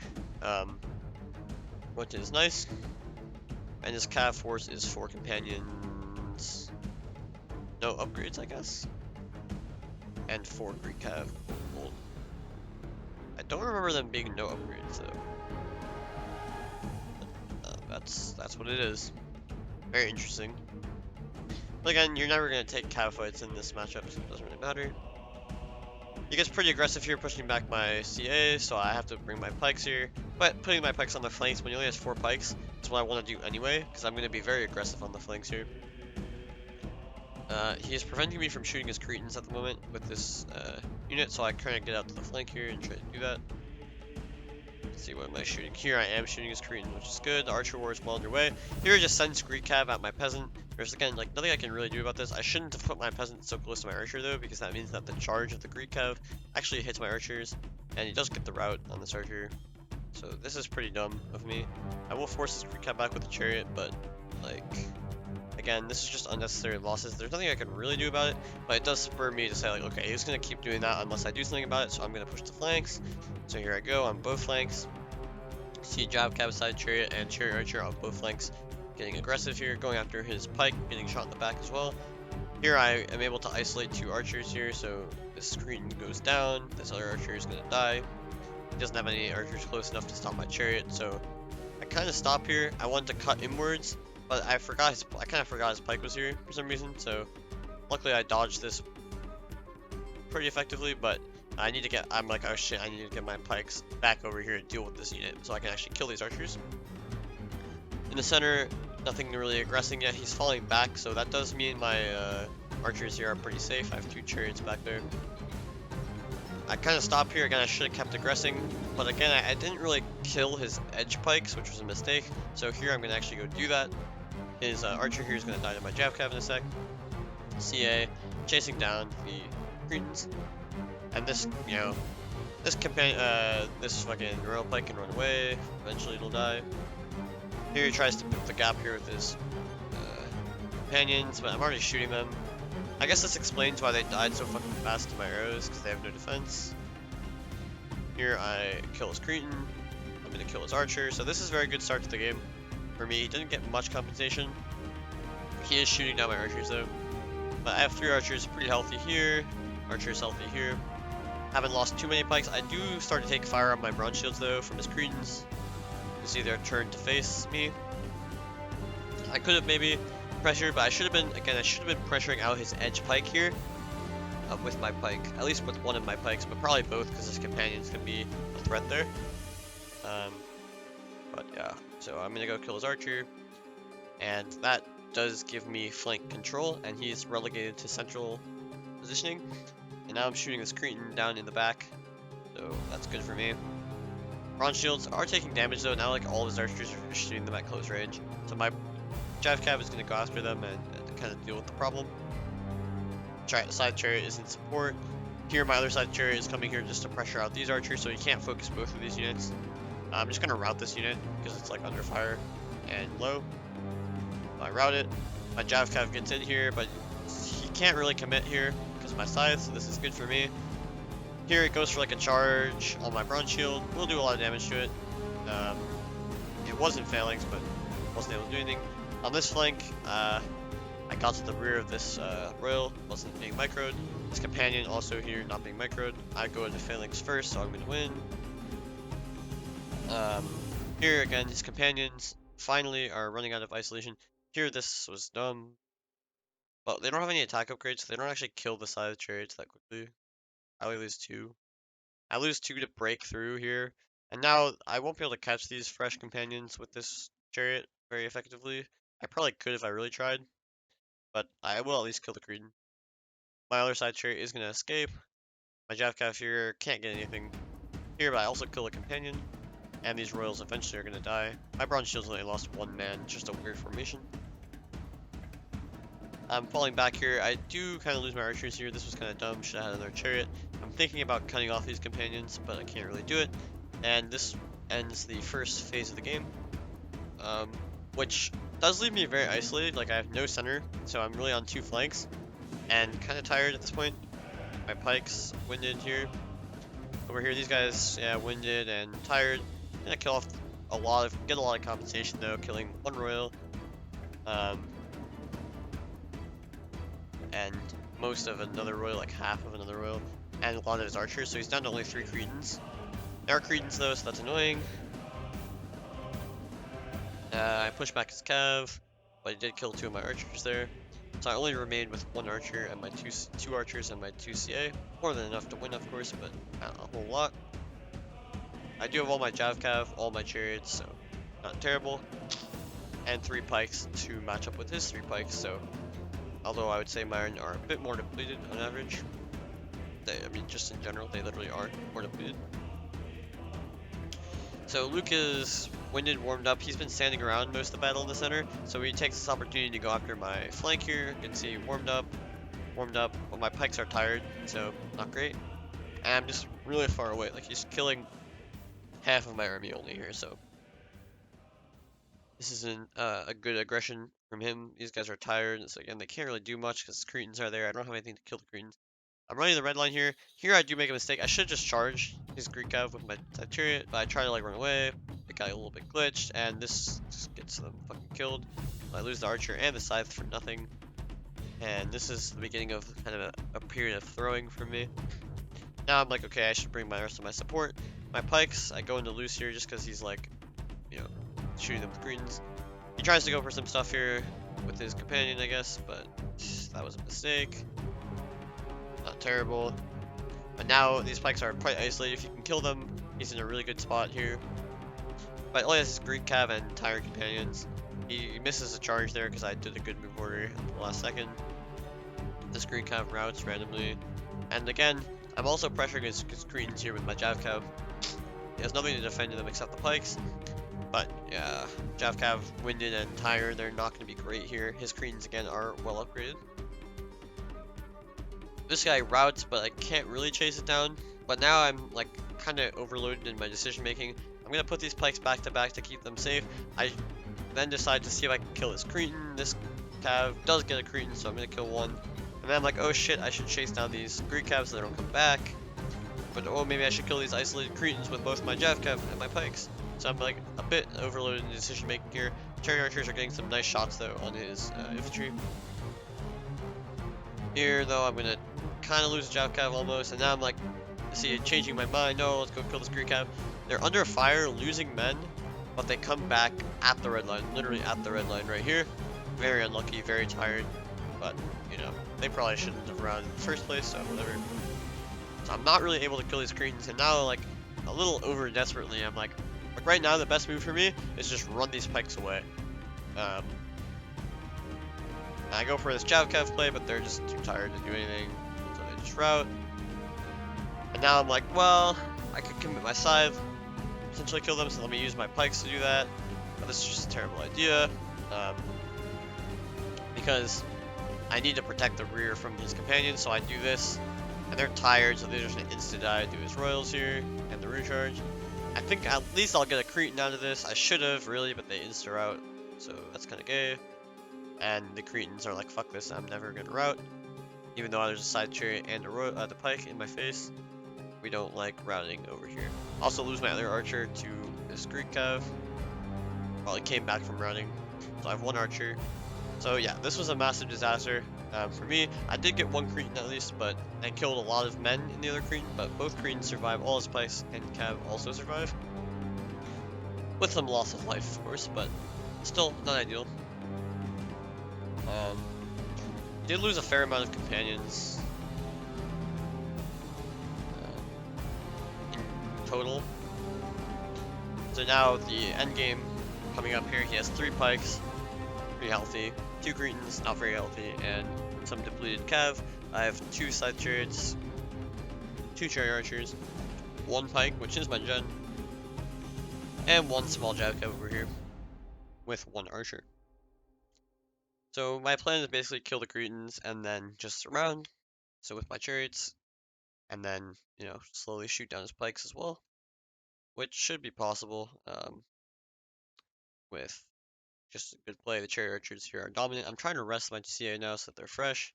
which is nice. And his cav force is 4 companions, no upgrades, I guess, and 4 Greek cav gold. I don't remember them being no upgrades though. That's what it is. Very interesting. But again, you're never gonna take cav fights in this matchup, so it doesn't really matter. He gets pretty aggressive here, pushing back my CA, so I have to bring my pikes here. But putting my pikes on the flanks when he only has 4 pikes is what I want to do anyway, because I'm going to be very aggressive on the flanks here. He is preventing me from shooting his cretans at the moment with this unit, so I kind of get out to the flank here and try to do that. Let's see, what am I shooting? Here I am shooting his cretan, which is good. The archer war is well underway. Here I just sends Greek cav at my peasant. There's again like nothing I can really do about this. I shouldn't have put my peasant so close to my archer though, because that means that the charge of the Greek cav actually hits my archers, and he does get the route on this archer. So this is pretty dumb of me. I will force this Greek cav back with the chariot, but like again, this is just unnecessary losses. There's nothing I can really do about it, but it does spur me to say like, okay, he's gonna keep doing that unless I do something about it, so I'm gonna push the flanks. So here I go on both flanks. See Job Cab side chariot and chariot archer on both flanks getting aggressive here, going after his pike, getting shot in the back as well. Here I am able to isolate 2 archers here, so this cretan goes down, this other archer is gonna die. He doesn't have any archers close enough to stop my chariot, so I kind of stop here. I wanted to cut inwards, but I kind of forgot his pike was here for some reason, so luckily I dodged this pretty effectively, but I'm like, oh shit, I need to get my pikes back over here to deal with this unit so I can actually kill these archers. In the center, nothing really aggressing yet. He's falling back, so that does mean my archers here are pretty safe. I have 2 chariots back there. I kind of stopped here. Again, I should have kept aggressing, but again, I didn't really kill his edge pikes, which was a mistake. So here I'm going to actually go do that. His archer here is going to die to my jav cav in a sec. CA, chasing down the cretans. And this, you know, this fucking royal pike can run away. Eventually it'll die. Here he tries to pick the gap here with his companions, but I'm already shooting them. I guess this explains why they died so fucking fast to my arrows, because they have no defense. Here I kill his cretan. I'm gonna kill his archer. So this is a very good start to the game for me. He didn't get much compensation. He is shooting down my archers though. But I have 3 archers, pretty healthy here. Archers healthy here. Haven't lost too many pikes. I do start to take fire on my bronze shields though from his cretans. You see they're turned to face me. I could have maybe pressured, but I should have been pressuring out his edge pike here with my pike. At least with one of my pikes, but probably both because his companions can be a threat there. But yeah, so I'm gonna go kill his archer, and that does give me flank control, and he's relegated to central positioning. And now I'm shooting this cretan down in the back, so that's good for me. Bronze shields are taking damage though, now like all his archers are shooting them at close range. So my Jav Cav is going to go after them and kind of deal with the problem. Side chariot is in support. Here my other side chariot is coming here just to pressure out these archers, so you can't focus both of these units. I'm just going to route this unit because it's like under fire and low. I route it. My Jav Cav gets in here, but he can't really commit here because of my scythe, so this is good for me. Here it goes for like a charge on my bronze shield. We'll do a lot of damage to it. It wasn't phalanx, but wasn't able to do anything. On this flank, I got to the rear of this royal, wasn't being microed. His companion also here, not being microed. I go into phalanx first, so I'm going to win. Here again, his companions finally are running out of isolation. Here this was dumb, but they don't have any attack upgrades, so they don't actually kill the side chariots that quickly. I only lose 2. I lose 2 to break through here, and now I won't be able to catch these fresh companions with this chariot very effectively. I probably could if I really tried, but I will at least kill the cretan. My other side chariot is going to escape. My Jav Cav here can't get anything here, but I also kill a companion. And these royals eventually are going to die. My bronze shields only lost 1 man, just a weird formation. I'm falling back here. I do kind of lose my archers here. This was kind of dumb. Should have had another chariot. I'm thinking about cutting off these companions, but I can't really do it. And this ends the first phase of the game, which does leave me very isolated. Like, I have no center, so I'm really on 2 flanks, and kind of tired at this point. My pikes winded here. Over here, these guys, yeah, winded and tired. I'm gonna kill off get a lot of compensation though, killing 1 royal. And most of another royal, like half of another royal, and a lot of his archers, so he's down to only 3 cretins. There are cretins though, so that's annoying. I pushed back his cav, but he did kill 2 of my archers there. So I only remained with 1 archer and my 2 archers and my 2 CA. More than enough to win, of course, but not a whole lot. I do have all my Jav Cav, all my chariots, so not terrible. And 3 pikes to match up with his 3 pikes, so although I would say mine are a bit more depleted on average. I mean, just in general, they literally are more depleted. So Luke is winded, warmed up. He's been standing around most of the battle in the center, so he takes this opportunity to go after my flank here. You can see warmed up. Well, my pikes are tired, so not great. And I'm just really far away. Like, he's killing half of my army only here, so this isn't a good aggression from him. These guys are tired, so again, they can't really do much because Cretans are there. I don't have anything to kill the Cretans. I'm running the red line here. Here I do make a mistake. I should just charge his Greek Cav with my chariot, but I try to like run away. It got a little bit glitched, and this just gets them fucking killed. I lose the archer and the scythe for nothing. And this is the beginning of kind of a period of throwing for me. Now I'm like, okay, I should bring my rest of my support. My pikes, I go into loose here just because he's like, you know, shooting them with greens. He tries to go for some stuff here with his companion, I guess, but that was a mistake. Not terrible. But now these pikes are quite isolated. If you can kill them, he's in a really good spot here. But only has his Greek Cav and tired companions. He misses a charge there because I did a good move order at the last second. This Greek Cav routes randomly. And again, I'm also pressuring his Cretans here with my Jav Cav. He has nothing to defend them except the pikes. But yeah, Jav Cav winded and tired. They're not going to be great here. His Cretans again are well upgraded. This guy routes, but I can't really chase it down. But now I'm like kind of overloaded in my decision making. I'm gonna put these pikes back to back to keep them safe. I then decide to see if I can kill this Cretan. This Cav does get a Cretan, so I'm gonna kill 1. And then I'm like, oh shit, I should chase down these Greek Cavs so they don't come back. But oh, maybe I should kill these isolated Cretans with both my Jav Cav and my pikes. So I'm like a bit overloaded in decision making here. Chariot archers are getting some nice shots though on his infantry. Here though, I'm gonna kind of lose Jav Cav almost, and now I'm like, see, changing my mind. No, let's go kill this Greek Cav. They're under fire, losing men, but they come back at the red line, literally at the red line right here. Very unlucky, very tired, but you know, they probably shouldn't have run in the first place, so whatever. So I'm not really able to kill these Cretans, and now like a little over desperately, I'm like right now the best move for me is just run these pikes away. I go for this Jav Cav play, but they're just too tired to do anything, so they just route. And now I'm like, well, I could commit my scythe, potentially kill them, so let me use my pikes to do that. But this is just a terrible idea, because I need to protect the rear from his companions, so I do this. And they're tired, so they're just gonna insta-die to his royals here, and the rear charge. I think at least I'll get a Cretan out of this. I should have, really, but they insta-route, so that's kind of gay. And the Cretans are like, fuck this, I'm never gonna route. Even though there's a side chariot and the pike in my face. We don't like routing over here. Also lose my other archer to this Greek Cav. Well, he came back from routing. So I have 1 archer. So yeah, this was a massive disaster for me. I did get 1 Cretan at least, but I killed a lot of men in the other Cretan, but both Cretans survive, all his pikes and Cav also survive. With some loss of life, of course, but still not ideal. Did lose a fair amount of companions in total. So now the end game coming up here, he has 3 pikes, pretty healthy, 2 Cretans, not very healthy, and some depleted Cav. I have 2 scythe chariots, 2 chariot archers, 1 pike, which is my gen, and 1 small javelin over here with 1 archer. So my plan is basically kill the Cretans and then just surround. So with my chariots, and then, you know, slowly shoot down his pikes as well, which should be possible with just a good play. The chariot archers here are dominant. I'm trying to rest my CA now so that they're fresh.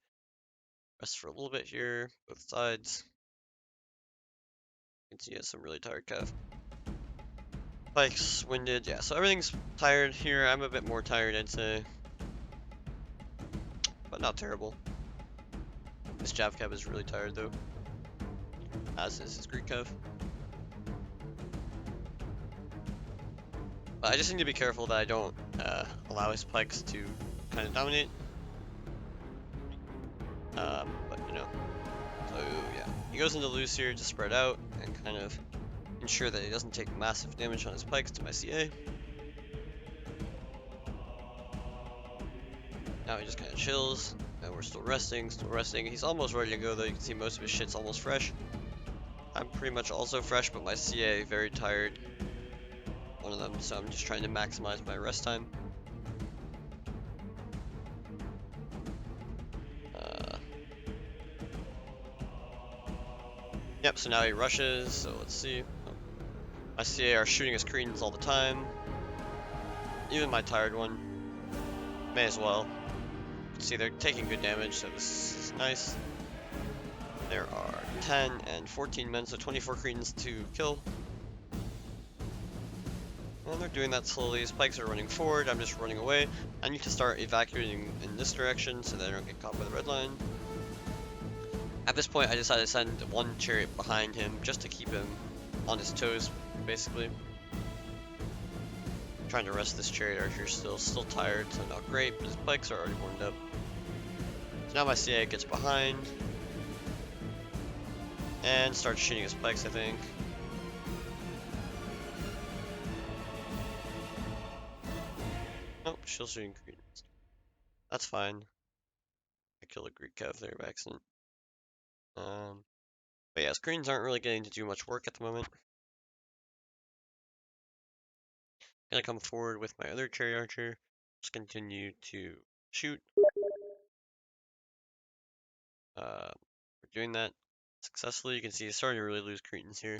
Rest for a little bit here, both sides. You can see he has some really tired cav. Pikes, winded, yeah, so everything's tired here. I'm a bit more tired, I'd say. But not terrible. This Jav cav is really tired though. As is his Greek cav. But I just need to be careful that I don't allow his pikes to kind of dominate. But you know, so yeah, he goes into loose here to spread out and kind of ensure that he doesn't take massive damage on his pikes to my CA. Now he just kind of chills, and we're still resting, He's almost ready to go though. You can see most of his shit's almost fresh. I'm pretty much also fresh, but my CA very tired. One of them, so I'm just trying to maximize my rest time. Yep, so now he rushes, so let's see. My CA are shooting his Cretans all the time. Even my tired one. May as well. See, they're taking good damage, so this is nice. There are 10 and 14 men, so 24 Cretans to kill. And they're doing that slowly. His pikes are running forward, I'm just running away. I need to start evacuating in this direction so that I don't get caught by the red line. At this point, I decided to send 1 chariot behind him just to keep him on his toes, basically. I'm trying to rest this chariot archer still tired, so not great, but his pikes are already warmed up. So now my CA gets behind and starts shooting his pikes, I think. Nope, still shooting Cretans. That's fine. I killed a Greek cav there by accident. But yeah, Cretans aren't really getting to do much work at the moment. Gonna come forward with my other chariot archer. Just continue to shoot. We're doing that successfully. You can see he's starting to really lose Cretans here.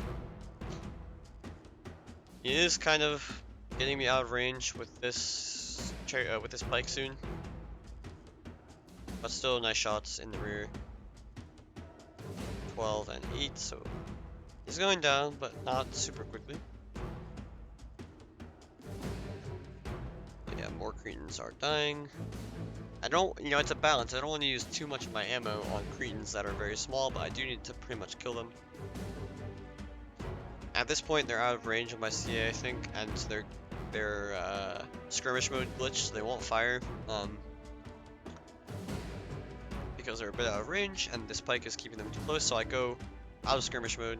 He is kind of getting me out of range with this pike soon, but still nice shots in the rear. 12 and 8, so he's going down, but not super quickly. But yeah, more Cretans are dying. I don't, you know, it's a balance. I don't want to use too much of my ammo on Cretans that are very small, but I do need to pretty much kill them. At this point, they're out of range of my CA, I think, and they're skirmish mode glitched, so they won't fire. Because they're a bit out of range, and this pike is keeping them too close, so I go out of skirmish mode,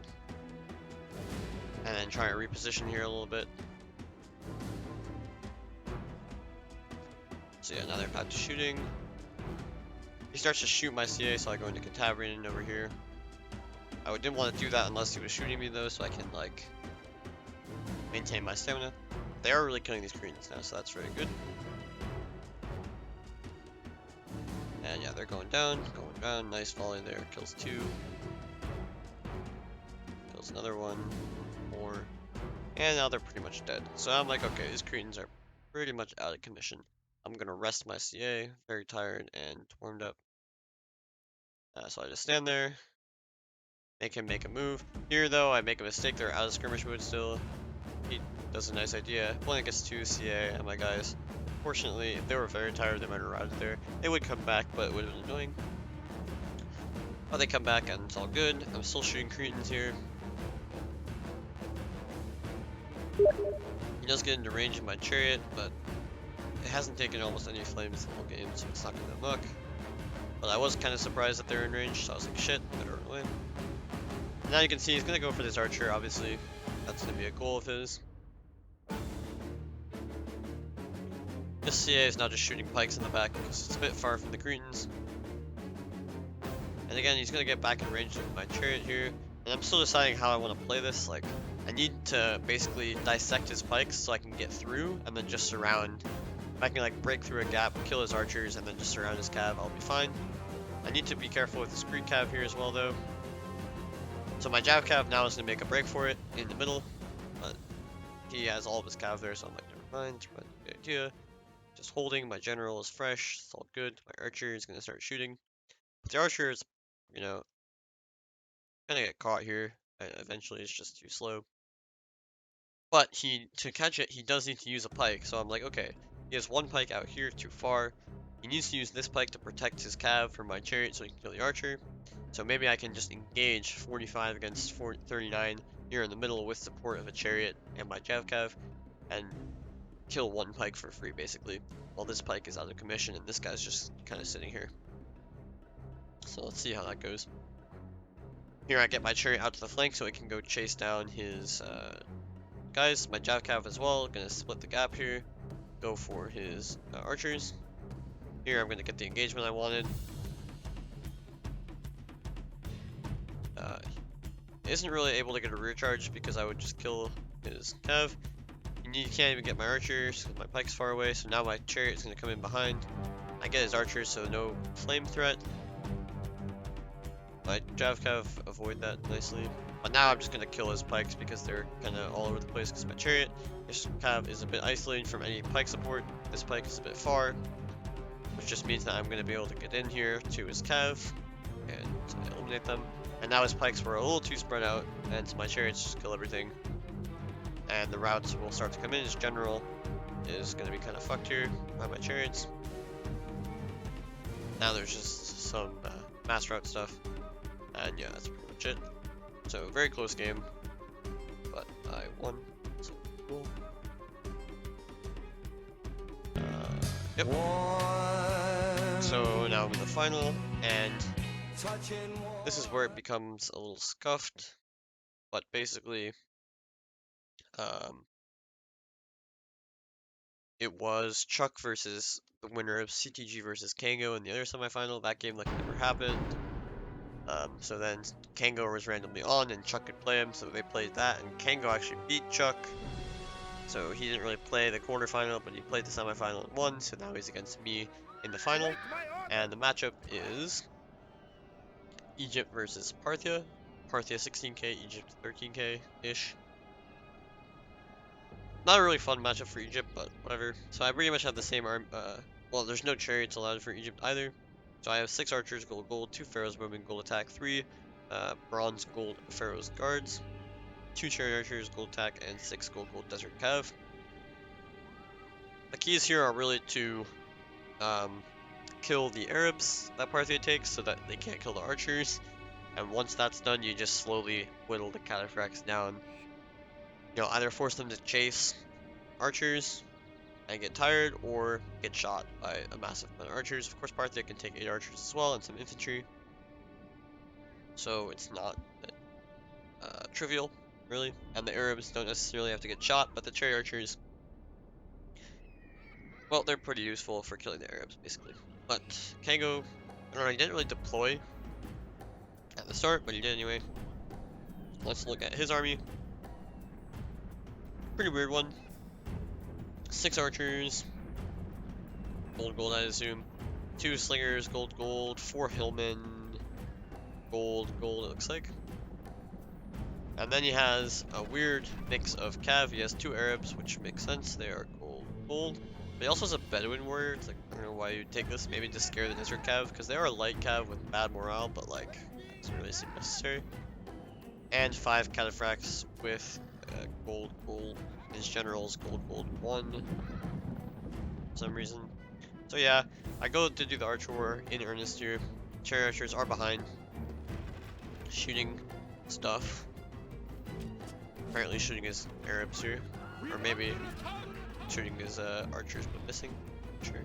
and then try to reposition here a little bit. So yeah, now they're back to shooting. He starts to shoot my CA, so I go into Cantabrian over here. I didn't want to do that unless he was shooting me though, so I can like maintain my stamina. They are really killing these Cretans now, so that's very good. And yeah, they're going down. Nice volley there. Kills 2. Kills another one. More. And now they're pretty much dead. So I'm like, okay, these Cretans are pretty much out of commission. I'm gonna rest my CA. Very tired and warmed up. So I just stand there. Make him make a move. Here though, I make a mistake. They're out of skirmish mode still. He does a nice idea. Only gets 2 CA and my guys. Fortunately, if they were very tired, they might have routed there. They would come back, but it would have been annoying. But they come back and it's all good. I'm still shooting Cretans here. He does get into range of my chariot, but it hasn't taken almost any flames the whole game, so it's not gonna muck. But I was kind of surprised that they're in range, so I was like, shit, better run away. And now you can see he's gonna go for this archer, obviously. That's gonna be a goal of his. This CA is now just shooting pikes in the back because it's a bit far from the Cretans. And And again, he's gonna get back in range with my chariot here. And I'm still deciding how I want to play this. Like, I need to basically dissect his pikes so I can get through, and then just surround. If I can like break through a gap, kill his archers, and then just surround his cav, I'll be fine. I need to be careful with this Greek cav here as well, though. So my Jav cav now is gonna make a break for it in the middle, but he has all of his cav there, so I'm like, never mind. But good idea. Just holding. My general is fresh. It's all good. My archer is gonna start shooting. But the archer is, you know, gonna get caught here. And eventually, it's just too slow. But to catch it, he does need to use a pike. So I'm like, okay, he has one pike out here too far. He needs to use this pike to protect his cav from my chariot so he can kill the archer. So maybe I can just engage 45 against 39 here in the middle with support of a chariot and my Jav cav and kill one pike for free basically. While this pike is out of commission and this guy's just kind of sitting here. So let's see how that goes. Here I get my chariot out to the flank so it can go chase down his guys. My Jav cav as well. Gonna split the gap here. Go for his archers. Here I'm gonna get the engagement I wanted. Isn't really able to get a rear charge because I would just kill his cav. You can't even get my archers because my pike's far away, so now my chariot is going to come in behind. I get his archers, so no flame threat. My Jav cav avoid that nicely. But now I'm just going to kill his pikes because they're kind of all over the place because my chariot. This cav is a bit isolated from any pike support. This pike is a bit far, which just means that I'm going to be able to get in here to his cav and eliminate them. And now his pikes were a little too spread out, and my chariots just kill everything. And the routes will start to come in. His general is going to be kind of fucked here by my chariots. Now there's just some mass route stuff. And yeah, that's pretty much it. So, very close game. But I won. So, cool. Yep. So now I'm in the final, and this is where it becomes a little scuffed, but basically, it was Chuck versus the winner of CTG versus Cango in the other semifinal. That game like never happened. So then Cango was randomly on and Chuck could play him, so they played that, and Cango actually beat Chuck. So he didn't really play the quarterfinal, but he played the semifinal and won, so now he's against me in the final. And the matchup is Egypt versus Parthia. Parthia 16k, Egypt 13k-ish. Not a really fun matchup for Egypt, but whatever. So I pretty much have the same arm. Well, there's no chariots allowed for Egypt either. So I have 6 archers, gold, gold, 2 pharaohs, bowmen, gold attack, 3 bronze, gold pharaohs guards, 2 chariot archers, gold attack, and 6 gold, gold desert cav. The keys here are really to kill the Arabs that Parthia takes so that they can't kill the archers. And once that's done, you just slowly whittle the cataphracts down. You know, either force them to chase archers and get tired, or get shot by a massive amount of archers. Of course, Parthia can take 8 archers as well and some infantry. So it's not trivial, really. And the Arabs don't necessarily have to get shot, but the chariot archers, well, they're pretty useful for killing the Arabs, basically. But Cango, I don't know, he didn't really deploy at the start, but he did anyway. Let's look at his army. Pretty weird one. 6 archers, gold, gold, I assume. 2 slingers, gold, gold. 4 hillmen, gold, gold, it looks like. And then he has a weird mix of cav. He has 2 Arabs, which makes sense. They are gold, gold. But he also has a Bedouin warrior. It's like, I don't know why you'd take this. Maybe to scare the desert cav, because they are a light cav with bad morale, but like, it doesn't really seem necessary. And 5 cataphracts with gold, gold. His general's gold, gold 1 for some reason. So yeah, I go to do the archer war in earnest here. Chariot archers are behind, shooting stuff. Apparently shooting his Arabs here, or maybe shooting his archers but missing. Sure.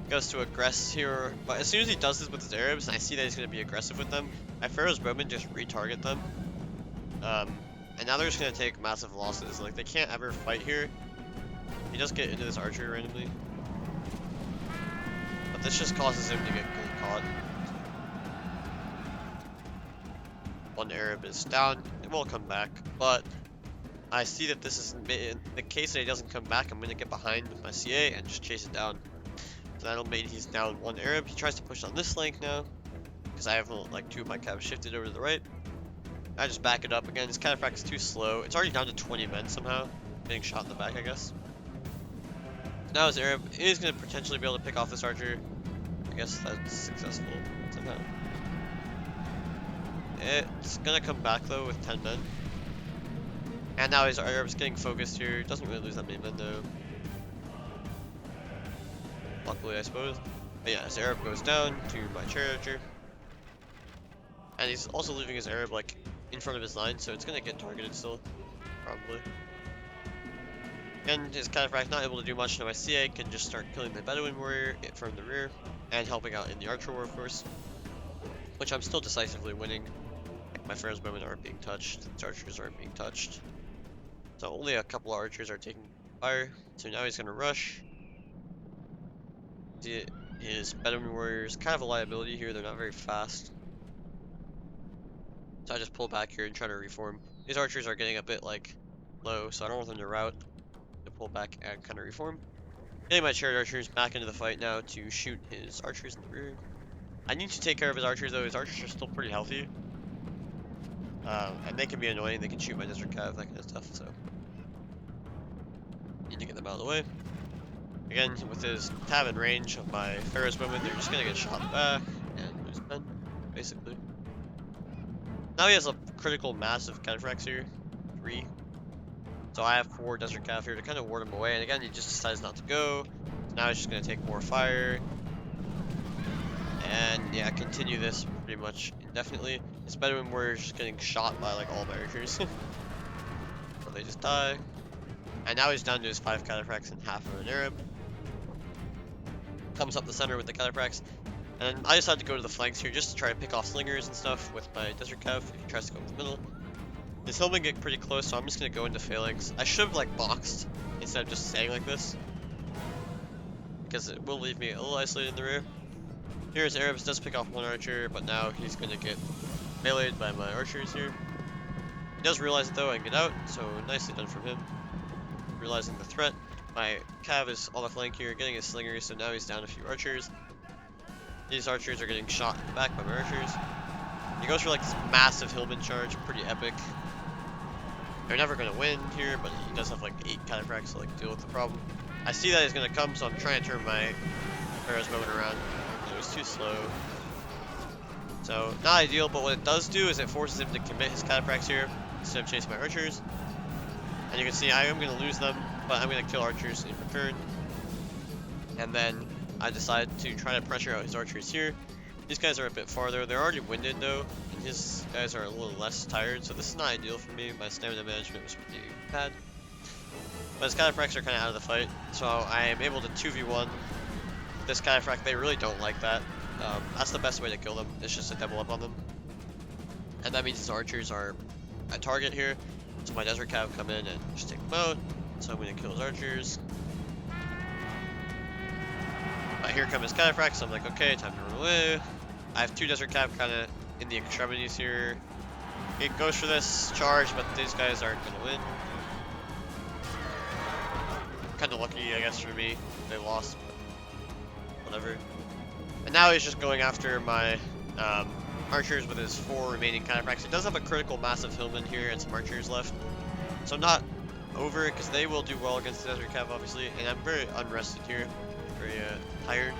Goes to aggress here, but as soon as he does this with his Arabs, and I see that he's going to be aggressive with them, my Pharaoh's bowmen just retarget them. And now they're just going to take massive losses. Like, they can't ever fight here. He does get into this archer randomly, but this just causes him to get caught. one Arab is down. It will come back, but I see that this is in the case that he doesn't come back. I'm gonna get behind with my CA and just chase it down. So that'll mean he's down one Arab. He tries to push on this flank now because I have like 2 of my cabs shifted over to the right. I just back it up again. His cataphract is too slow. It's already down to 20 men somehow, getting shot in the back, I guess. Now his Arab is gonna potentially be able to pick off this archer. I guess that's successful somehow. It's gonna come back though with 10 men. And now his Arab's getting focused here. Doesn't really lose that many men though. Luckily, I suppose. But yeah, his Arab goes down to my chariot archer. And he's also leaving his Arab like in front of his line, so it's gonna get targeted still. Probably. Again, his cataphract not able to do much. Now my CA can just start killing the Bedouin warrior from the rear. And helping out in the archer war, of course. Which I'm still decisively winning. My Pharaoh's women aren't being touched. His archers aren't being touched. So only a couple of archers are taking fire. So now he's gonna rush. His Bedouin warriors kind of a liability here. They're not very fast. So I just pull back here and try to reform. These archers are getting a bit like low, so I don't want them to rout. To pull back and kind of reform. Getting my chariot archers back into the fight now to shoot his archers in the rear. I need to take care of his archers though. His archers are still pretty healthy. And they can be annoying. They can shoot my desert cav, that kind of stuff, so need to get them out of the way. Again, with his cav in range of my Pharaoh's women, they're just gonna get shot back and lose men, basically. Now he has a critical massive cataphracts here, 3. So I have 4 desert cav here to kind of ward him away, and again, he just decides not to go. So now he's just gonna take more fire. And yeah, continue this pretty much indefinitely. His Bedouin warriors just getting shot by like all my archers. So they just die. And now he's down to his 5 cataphracts and half of an Arab. Comes up the center with the cataphracts. And I decided to go to the flanks here just to try to pick off slingers and stuff with my desert cav if he tries to go in the middle. His hillmen get pretty close, so I'm just gonna go into phalanx. I should have like boxed instead of just staying like this, because it will leave me a little isolated in the rear. Here his Arabs does pick off one archer, but now he's gonna get meleeed by my archers here. He does realize it though and get out, so nicely done from him. Realizing the threat. My cav is on the flank here, getting his slingers, so now he's down a few archers. These archers are getting shot in the back by my archers. He goes for like this massive hillman charge, pretty epic. They're never gonna win here, but he does have like 8 cataphracts to like deal with the problem. I see that he's gonna come, so I'm trying to turn my Pharaoh's moment around. It was too slow. So not ideal, but what it does do is it forces him to commit his cataphracts here instead of chasing my archers. And you can see I am gonna lose them, but I'm gonna kill archers in return. And then I decide to try to pressure out his archers here. These guys are a bit farther. They're already winded though, and his guys are a little less tired, so this is not ideal for me. My stamina management was pretty bad. But his cataphracts are kind of out of the fight, so I am able to 2v1 this cataphract. They really don't like that. That's the best way to kill them, is just to double up on them. And that means his archers are a target here, so my desert cav come in and just take them out. So I'm going to kill his archers. But here come his cataphracts, so I'm like, okay, time to run away. I have 2 desert cav kind of in the extremities here. He goes for this charge, but these guys aren't going to win. Kind of lucky, I guess, for me. They lost, but whatever. And now he's just going after my archers with his 4 remaining cataphracts. He does have a critical massive hillman here and some archers left. So I'm not over it, because they will do well against the desert cav, obviously. And I'm very unrested here. Very tired.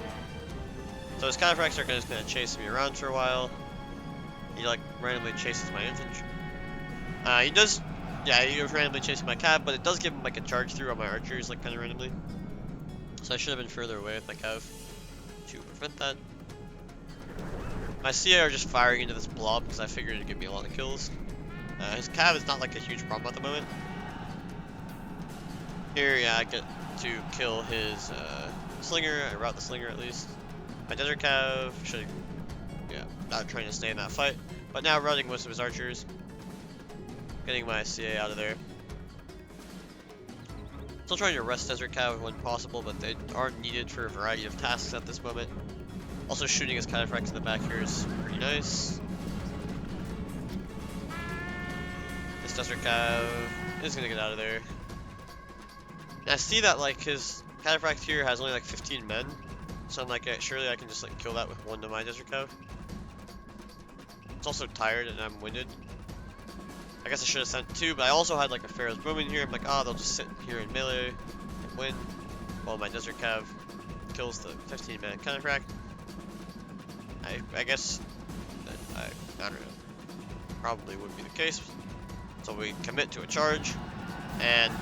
So his cataphracts are just gonna chase me around for a while. He like randomly chases my infantry. He does, yeah, he randomly chases my cav, but it does give him like a charge through on my archers, like kind of randomly. So I should have been further away with my cav to prevent that. My CA are just firing into this blob because I figured it'd give me a lot of kills. His cav is not like a huge problem at the moment. Here, yeah, I get to kill his slinger. I rout the slinger at least. My desert cav should, yeah, not trying to stay in that fight, but now routing most of his archers. Getting my CA out of there. Still trying to rest desert cav when possible, but they are needed for a variety of tasks at this moment. Also shooting his cataphracts in the back here is pretty nice. This Desert Cav is gonna get out of there. And I see that like his Cataphract here has only like 15 men. So I'm like, surely I can just like kill that with one of my Desert Cav. It's also tired and I'm winded. I guess I should have sent two, but I also had like a Pharaoh's Bowman here. I'm like, oh, they'll just sit here in melee and win while my Desert Cav kills the 15-man Cataphract. I guess that I don't know. Probably would be the case. So we commit to a charge, and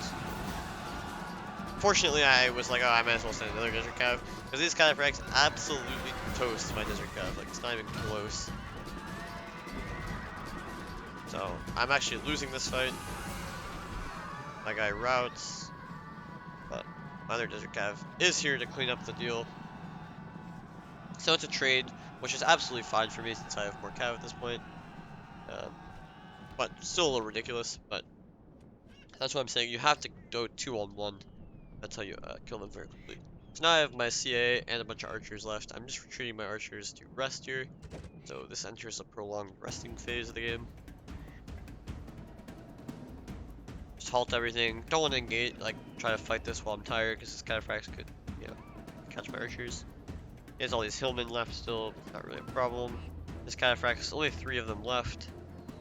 fortunately I was like, oh, I might as well send another Desert Cav, because these Cataphracts absolutely toast my Desert Cav. Like, it's not even close. So I'm actually losing this fight. My guy routes, but my other Desert Cav is here to clean up the deal. So it's a trade, which is absolutely fine for me since I have more Cav at this point. But still a little ridiculous, but that's what I'm saying. You have to go 2-on-1. That's how you kill them very quickly. So now I have my CA and a bunch of archers left. I'm just retreating my archers to rest here. So this enters a prolonged resting phase of the game. Just halt everything. Don't want to engage, like, try to fight this while I'm tired, because this Cataphracts could, you know, catch my archers. There's all these hillmen left still, not really a problem. This Cataphracts, only 3 of them left.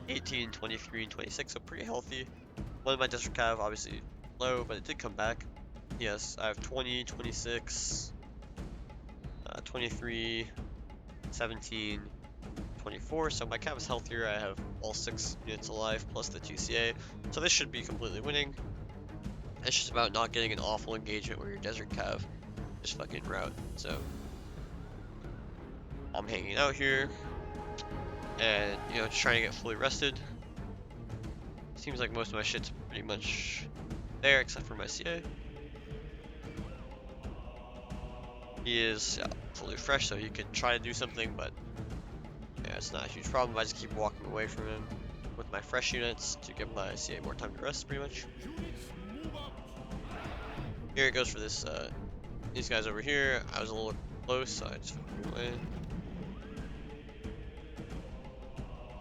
18, 23, and 26, so pretty healthy. One of my Desert Cav, obviously low, but it did come back. Yes, I have 20, 26, 23, 17, 24, so my Cav is healthier. I have all 6 units alive, plus the 2 CA, so this should be completely winning. It's just about not getting an awful engagement where your Desert Cav just fucking route. So I'm hanging out here, and, you know, just trying to get fully rested. Seems like most of my shit's pretty much there, except for my CA. He is fully fresh, so he could try to do something, but yeah, it's not a huge problem. I just keep walking away from him with my fresh units to give my CA more time to rest, pretty much. Here it goes for this, these guys over here. I was a little close, so I just went away.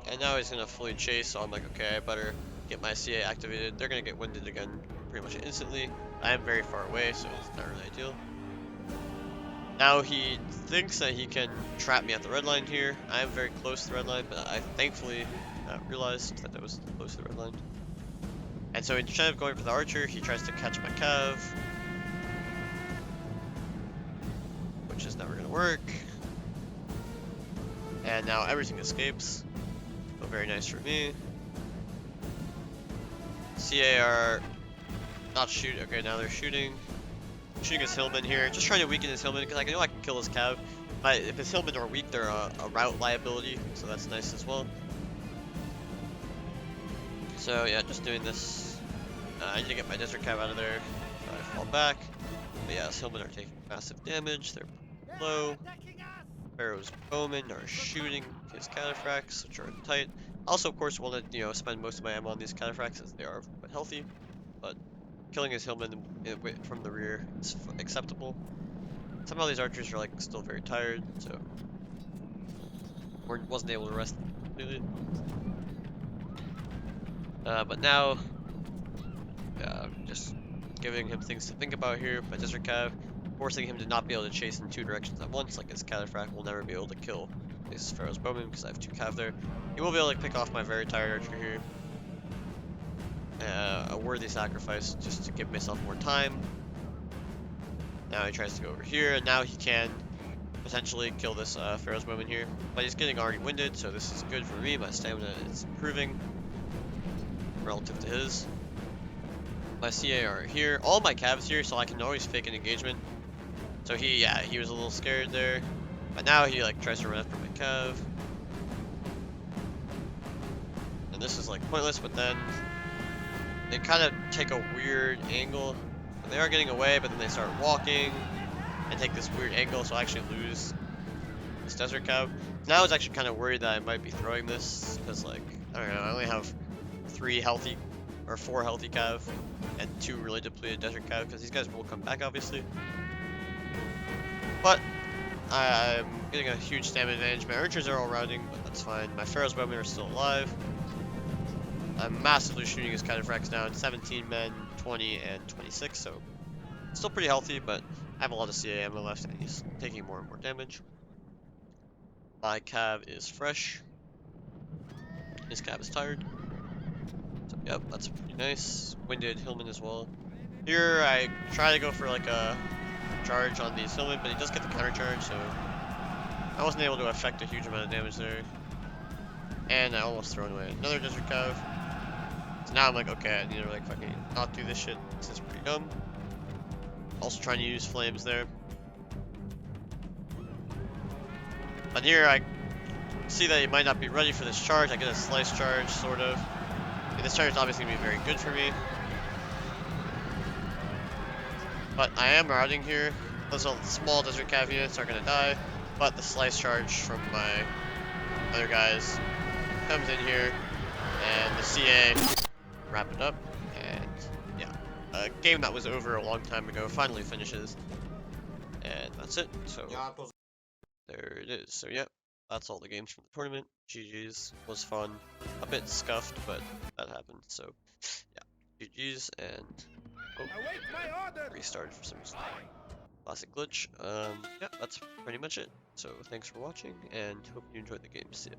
And now he's gonna fully chase, so I'm like, okay, I better get my CA activated. They're gonna get winded again pretty much instantly. I am very far away, so it's not really ideal. Now he thinks that he can trap me at the red line here. I am very close to the red line, but I thankfully realized that I was close to the red line. And so instead of going for the archer, he tries to catch my Cav, which is never gonna work. And now everything escapes. So very nice for me. CA are not shooting. Okay, now they're shooting. Shooting his hillmen here. Just trying to weaken his hillmen because I know I can kill his Cav. But if his hillmen are weak, they're a route liability, so that's nice as well. So yeah, just doing this. I need to get my Desert Cav out of there. So I fall back. But yeah, his hillmen are taking massive damage. They're low. Pharaoh's Bowmen are shooting his Cataphracts, which are tight. Also, of course, want to, you know, spend most of my ammo on these Cataphracts as they are quite healthy. But killing his hillmen from the rear is acceptable. Somehow these archers are like still very tired, so wasn't able to rest completely. But now, just giving him things to think about here. My Desert Cav, forcing him to not be able to chase in 2 directions at once, like his Cataphract will never be able to kill his Pharaoh's Bowman because I have 2 Cav there. He will be able to pick off my very tired archer here. A worthy sacrifice just to give myself more time. Now he tries to go over here, and now he can potentially kill this Pharaoh's Bowman here. But he's getting already winded, so this is good for me. My stamina is improving relative to his. My CA are here. All my Cavs here, so I can always fake an engagement. So he was a little scared there. But now he like tries to run after my Cav. And this is like pointless, but then they kind of take a weird angle. And they are getting away, but then they start walking and take this weird angle, so I actually lose this Desert Cav. Now I was actually kind of worried that I might be throwing this, because like, I don't know, I only have 4 healthy Cav and 2 really depleted Desert Cav, because these guys will come back obviously. But I'm getting a huge stamina advantage. My archers are all routing, but that's fine. My Pharaoh's Bowmen are still alive. I'm massively shooting his cataphracts down. 17 men, 20, and 26, so still pretty healthy, but I have a lot of CA ammo left, and he's taking more and more damage. My cav is fresh. His cav is tired. So, yep, that's pretty nice. Winded Hillman as well. Here, I try to go for like a charge on these Hillman, but he does get the counter charge, so I wasn't able to affect a huge amount of damage there. And I almost thrown away another Desert Cav. So now I'm like, okay, I need to like fucking not do this shit. This is pretty dumb. Also trying to use flames there. But here I see that he might not be ready for this charge. I get a slice charge, sort of. And this charge is obviously going to be very good for me. But I am routing here. Those small Desert Cav units are going to die. But the slice charge from my other guys comes in here. And the CA wrap it up. And yeah, a game that was over a long time ago finally finishes. And that's it. So there it is. So yeah, that's all the games from the tournament. GG's, was fun. A bit scuffed, but that happened. So yeah, GG's, and restarted for some classic glitch. Yeah, that's pretty much it. So thanks for watching, and hope you enjoyed the game. See ya.